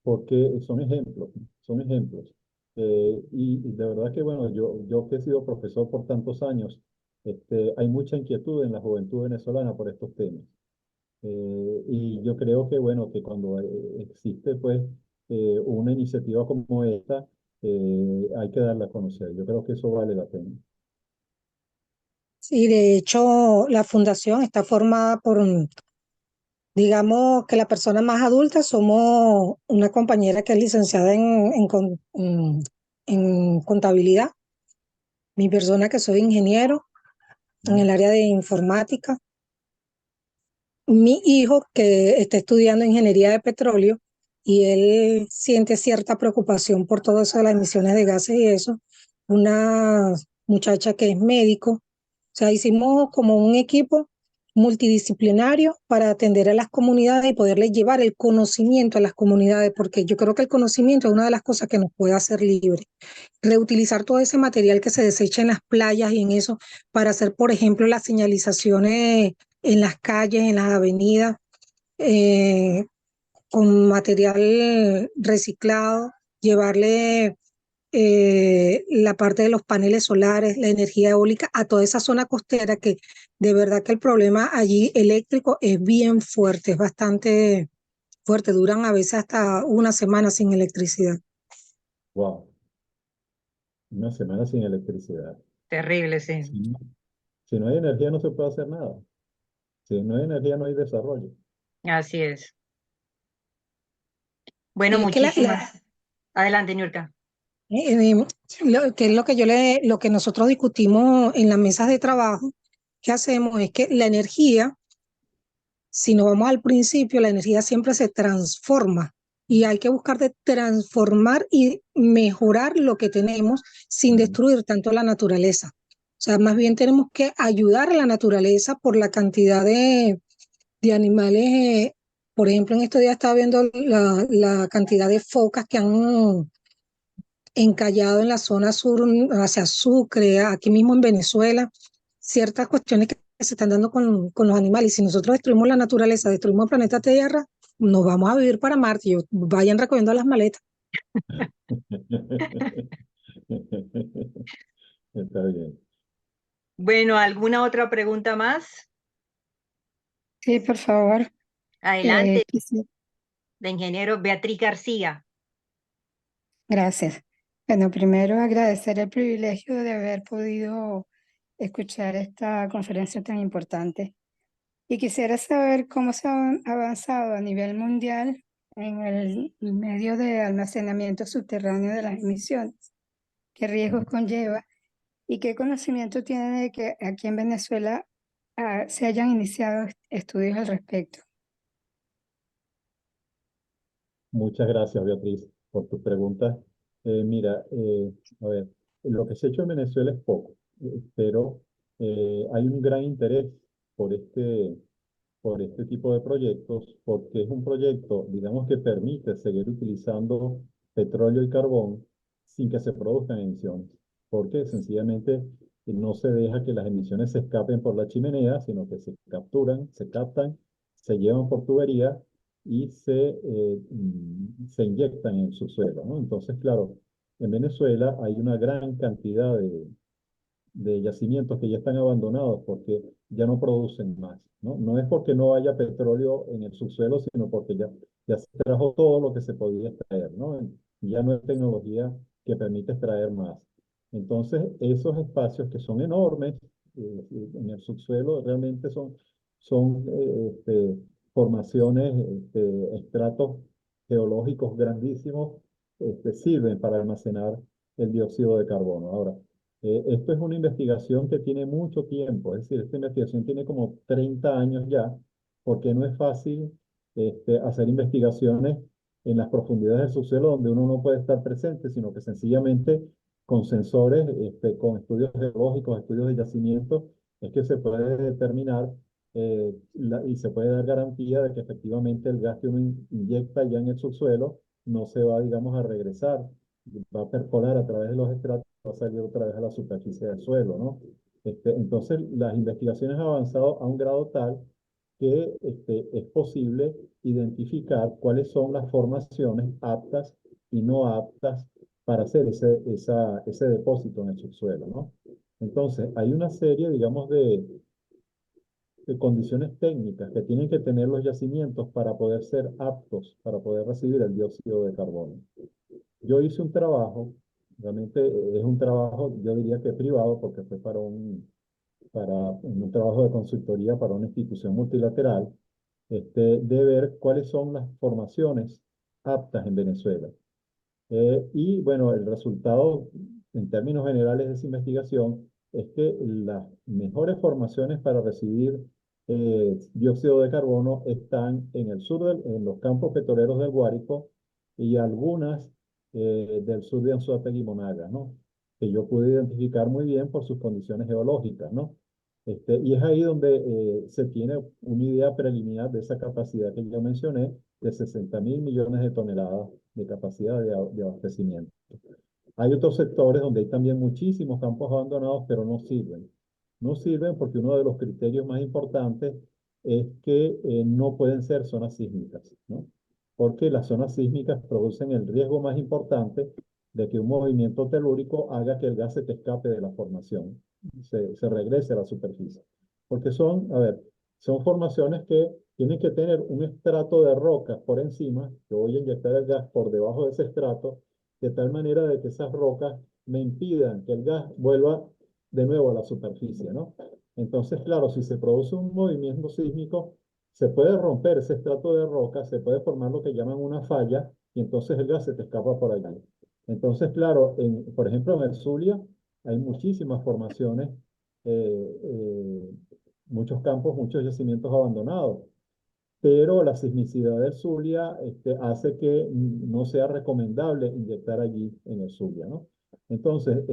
Porque son ejemplos, son ejemplos. Y de verdad que, bueno, yo que he sido profesor por tantos años, hay mucha inquietud en la juventud venezolana por estos temas. Y yo creo que, bueno, que cuando existe, pues, una iniciativa como esta, hay que darla a conocer. Yo creo que eso vale la pena. Sí, de hecho, la fundación está formada por, digamos que la persona más adulta somos una compañera que es licenciada en contabilidad, mi persona que soy ingeniero en el área de informática, mi hijo que está estudiando ingeniería de petróleo y él siente cierta preocupación por todo eso de las emisiones de gases y eso, una muchacha que es médico. O sea, hicimos como un equipo multidisciplinario para atender a las comunidades y poderles llevar el conocimiento a las comunidades, porque yo creo que el conocimiento es una de las cosas que nos puede hacer libres. Reutilizar todo ese material que se desecha en las playas y en eso para hacer, por ejemplo, las señalizaciones en las calles, en las avenidas, eh, con material reciclado, llevarle la parte de los paneles solares, la energía eólica a toda esa zona costera que de verdad que el problema allí eléctrico es bien fuerte, es bastante fuerte, duran a veces hasta una semana sin electricidad. Wow, una semana sin electricidad. Terrible, sí. Si no hay energía, no se puede hacer nada. Si no hay energía, no hay desarrollo. Así es. Bueno, Y es que muchísimas. Adelante, Niurka. que es lo que nosotros discutimos en las mesas de trabajo, que hacemos es que la energía, si nos vamos al principio, la energía siempre se transforma y hay que buscar de transformar y mejorar lo que tenemos sin destruir tanto la naturaleza. O sea, más bien tenemos que ayudar a la naturaleza por la cantidad de animales. Por ejemplo, en estos días estaba viendo la cantidad de focas que han encallado en la zona sur hacia Sucre, aquí mismo en Venezuela, ciertas cuestiones que se están dando con los animales. Si nosotros destruimos la naturaleza, destruimos el planeta Tierra, nos vamos a vivir para Marte. Vayan recogiendo las maletas. Está bien. Bueno, ¿alguna otra pregunta más? Sí, por favor. Adelante, Quisiera- de ingeniero Beatriz García. Gracias. Bueno, primero agradecer el privilegio de haber podido escuchar esta conferencia tan importante Y quisiera saber cómo se ha avanzado a nivel mundial en el medio de almacenamiento subterráneo de las emisiones, qué riesgos conlleva y qué conocimiento tiene de que aquí en Venezuela se hayan iniciado estudios al respecto. Muchas gracias, Beatriz, por tus preguntas. Mira, a ver, lo que se ha hecho en Venezuela es poco, pero hay un gran interés por por este tipo de proyectos, porque es un proyecto, digamos, que permite seguir utilizando petróleo y carbón sin que se produzcan emisiones, porque sencillamente no se deja que las emisiones se escapen por la chimenea, sino que se capturan, se captan, se llevan por tubería y se inyectan en el subsuelo, ¿no? Entonces, claro, en Venezuela hay una gran cantidad de yacimientos que ya están abandonados porque ya no producen más, ¿no? No es porque no haya petróleo en el subsuelo, sino porque ya se trajo todo lo que se podía extraer, ¿no? Ya no hay tecnología que permite extraer más. Entonces, esos espacios que son enormes en el subsuelo realmente son formaciones, estratos geológicos grandísimos, sirven para almacenar el dióxido de carbono. Ahora, esto es una investigación que tiene mucho tiempo, es decir, esta investigación tiene como 30 años ya, porque no es fácil hacer investigaciones en las profundidades del subsuelo donde uno no puede estar presente, sino que sencillamente con sensores, con estudios geológicos, estudios de yacimiento, es que se puede determinar y se puede dar garantía de que efectivamente el gas que uno inyecta ya en el subsuelo no se va, digamos, a regresar, va a perforar a través de los estratos, va a salir otra vez a la superficie del suelo, ¿no? Entonces, las investigaciones han avanzado a un grado tal que es posible identificar cuáles son las formaciones aptas y no aptas para hacer ese depósito en el subsuelo, ¿no? Entonces, hay una serie, digamos, de condiciones técnicas que tienen que tener los yacimientos para poder ser aptos, para poder recibir el dióxido de carbono. Yo hice un trabajo, realmente es un trabajo, yo diría que privado, porque fue un trabajo de consultoría para una institución multilateral, de ver cuáles son las formaciones aptas en Venezuela. Y bueno, el resultado en términos generales de esa investigación es que las mejores formaciones para recibir dióxido de carbono están en el sur, en los campos petroleros del Guárico y algunas del sur de Anzoátegui y Monagas, ¿no? Que yo pude identificar muy bien por sus condiciones geológicas, ¿no? Y es ahí donde se tiene una idea preliminar de esa capacidad que yo mencioné de 60.000 millones de toneladas de capacidad de abastecimiento. Hay otros sectores donde hay también muchísimos campos abandonados, pero no sirven. No sirven porque uno de los criterios más importantes es que no pueden ser zonas sísmicas, ¿no? Porque las zonas sísmicas producen el riesgo más importante de que un movimiento telúrico haga que el gas se te escape de la formación, se regrese a la superficie. Porque a ver, son formaciones que tienen que tener un estrato de rocas por encima, que voy a inyectar el gas por debajo de ese estrato, de tal manera de que esas rocas me impidan que el gas vuelva de nuevo a la superficie, ¿no? Entonces, claro, si se produce un movimiento sísmico, se puede romper ese estrato de roca, se puede formar lo que llaman una falla, y entonces el gas se te escapa por allí. Entonces, claro, por ejemplo, en el Zulia hay muchísimas formaciones, eh, eh, muchos campos, muchos yacimientos abandonados, pero la sismicidad del Zulia hace que no sea recomendable inyectar allí en el Zulia, ¿no? Entonces,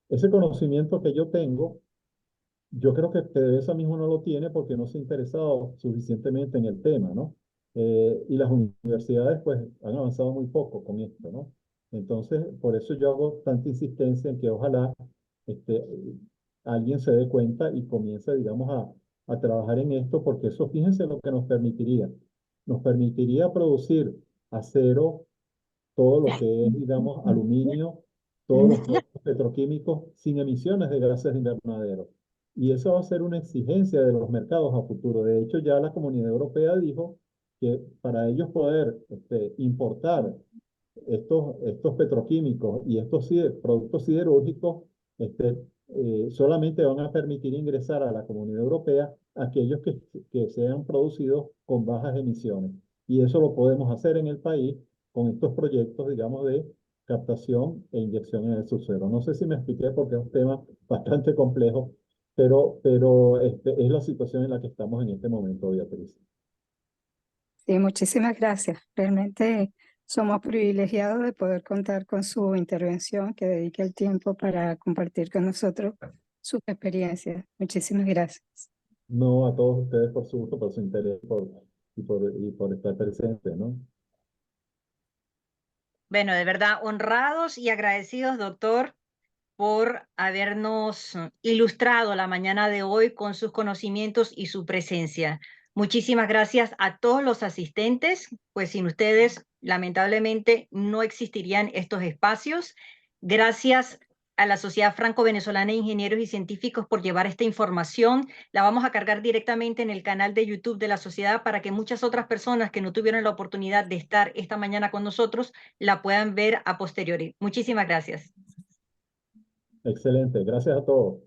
ese conocimiento que yo tengo, yo creo que PDVSA mismo no lo tiene porque no se ha interesado suficientemente en el tema, ¿no? Y las universidades, pues, han avanzado muy poco con esto, ¿no? Entonces, por eso yo hago tanta insistencia en que ojalá este, alguien se dé cuenta y comience, digamos, a trabajar en esto, porque eso, fíjense lo que nos permitiría. Nos permitiría producir acero, todo lo que es, digamos, aluminio, todos los productos petroquímicos sin emisiones de gases de invernadero. Y eso va a ser una exigencia de los mercados a futuro. De hecho, ya la Comunidad Europea dijo que para ellos poder importar estos petroquímicos y estos productos siderúrgicos, solamente van a permitir ingresar a la Comunidad Europea aquellos que sean producidos con bajas emisiones. Y eso lo podemos hacer en el país con estos proyectos, digamos, de captación e inyección en el subsuelo. No sé si me expliqué porque es un tema bastante complejo, pero es la situación en la que estamos en este momento, Beatriz. Sí, muchísimas gracias. Realmente somos privilegiados de poder contar con su intervención, que dedique el tiempo para compartir con nosotros sus experiencias. Muchísimas gracias. No, a todos ustedes por su gusto, por su interés y por estar presentes, ¿no? Bueno, de verdad, honrados y agradecidos, doctor, por habernos ilustrado la mañana de hoy con sus conocimientos y su presencia. Muchísimas gracias a todos los asistentes, pues sin ustedes, lamentablemente, no existirían estos espacios. Gracias a la Sociedad Franco-Venezolana de Ingenieros y Científicos por llevar esta información. La vamos a cargar directamente en el canal de YouTube de la sociedad para que muchas otras personas que no tuvieron la oportunidad de estar esta mañana con nosotros la puedan ver a posteriori. Muchísimas gracias. Excelente, gracias a todos.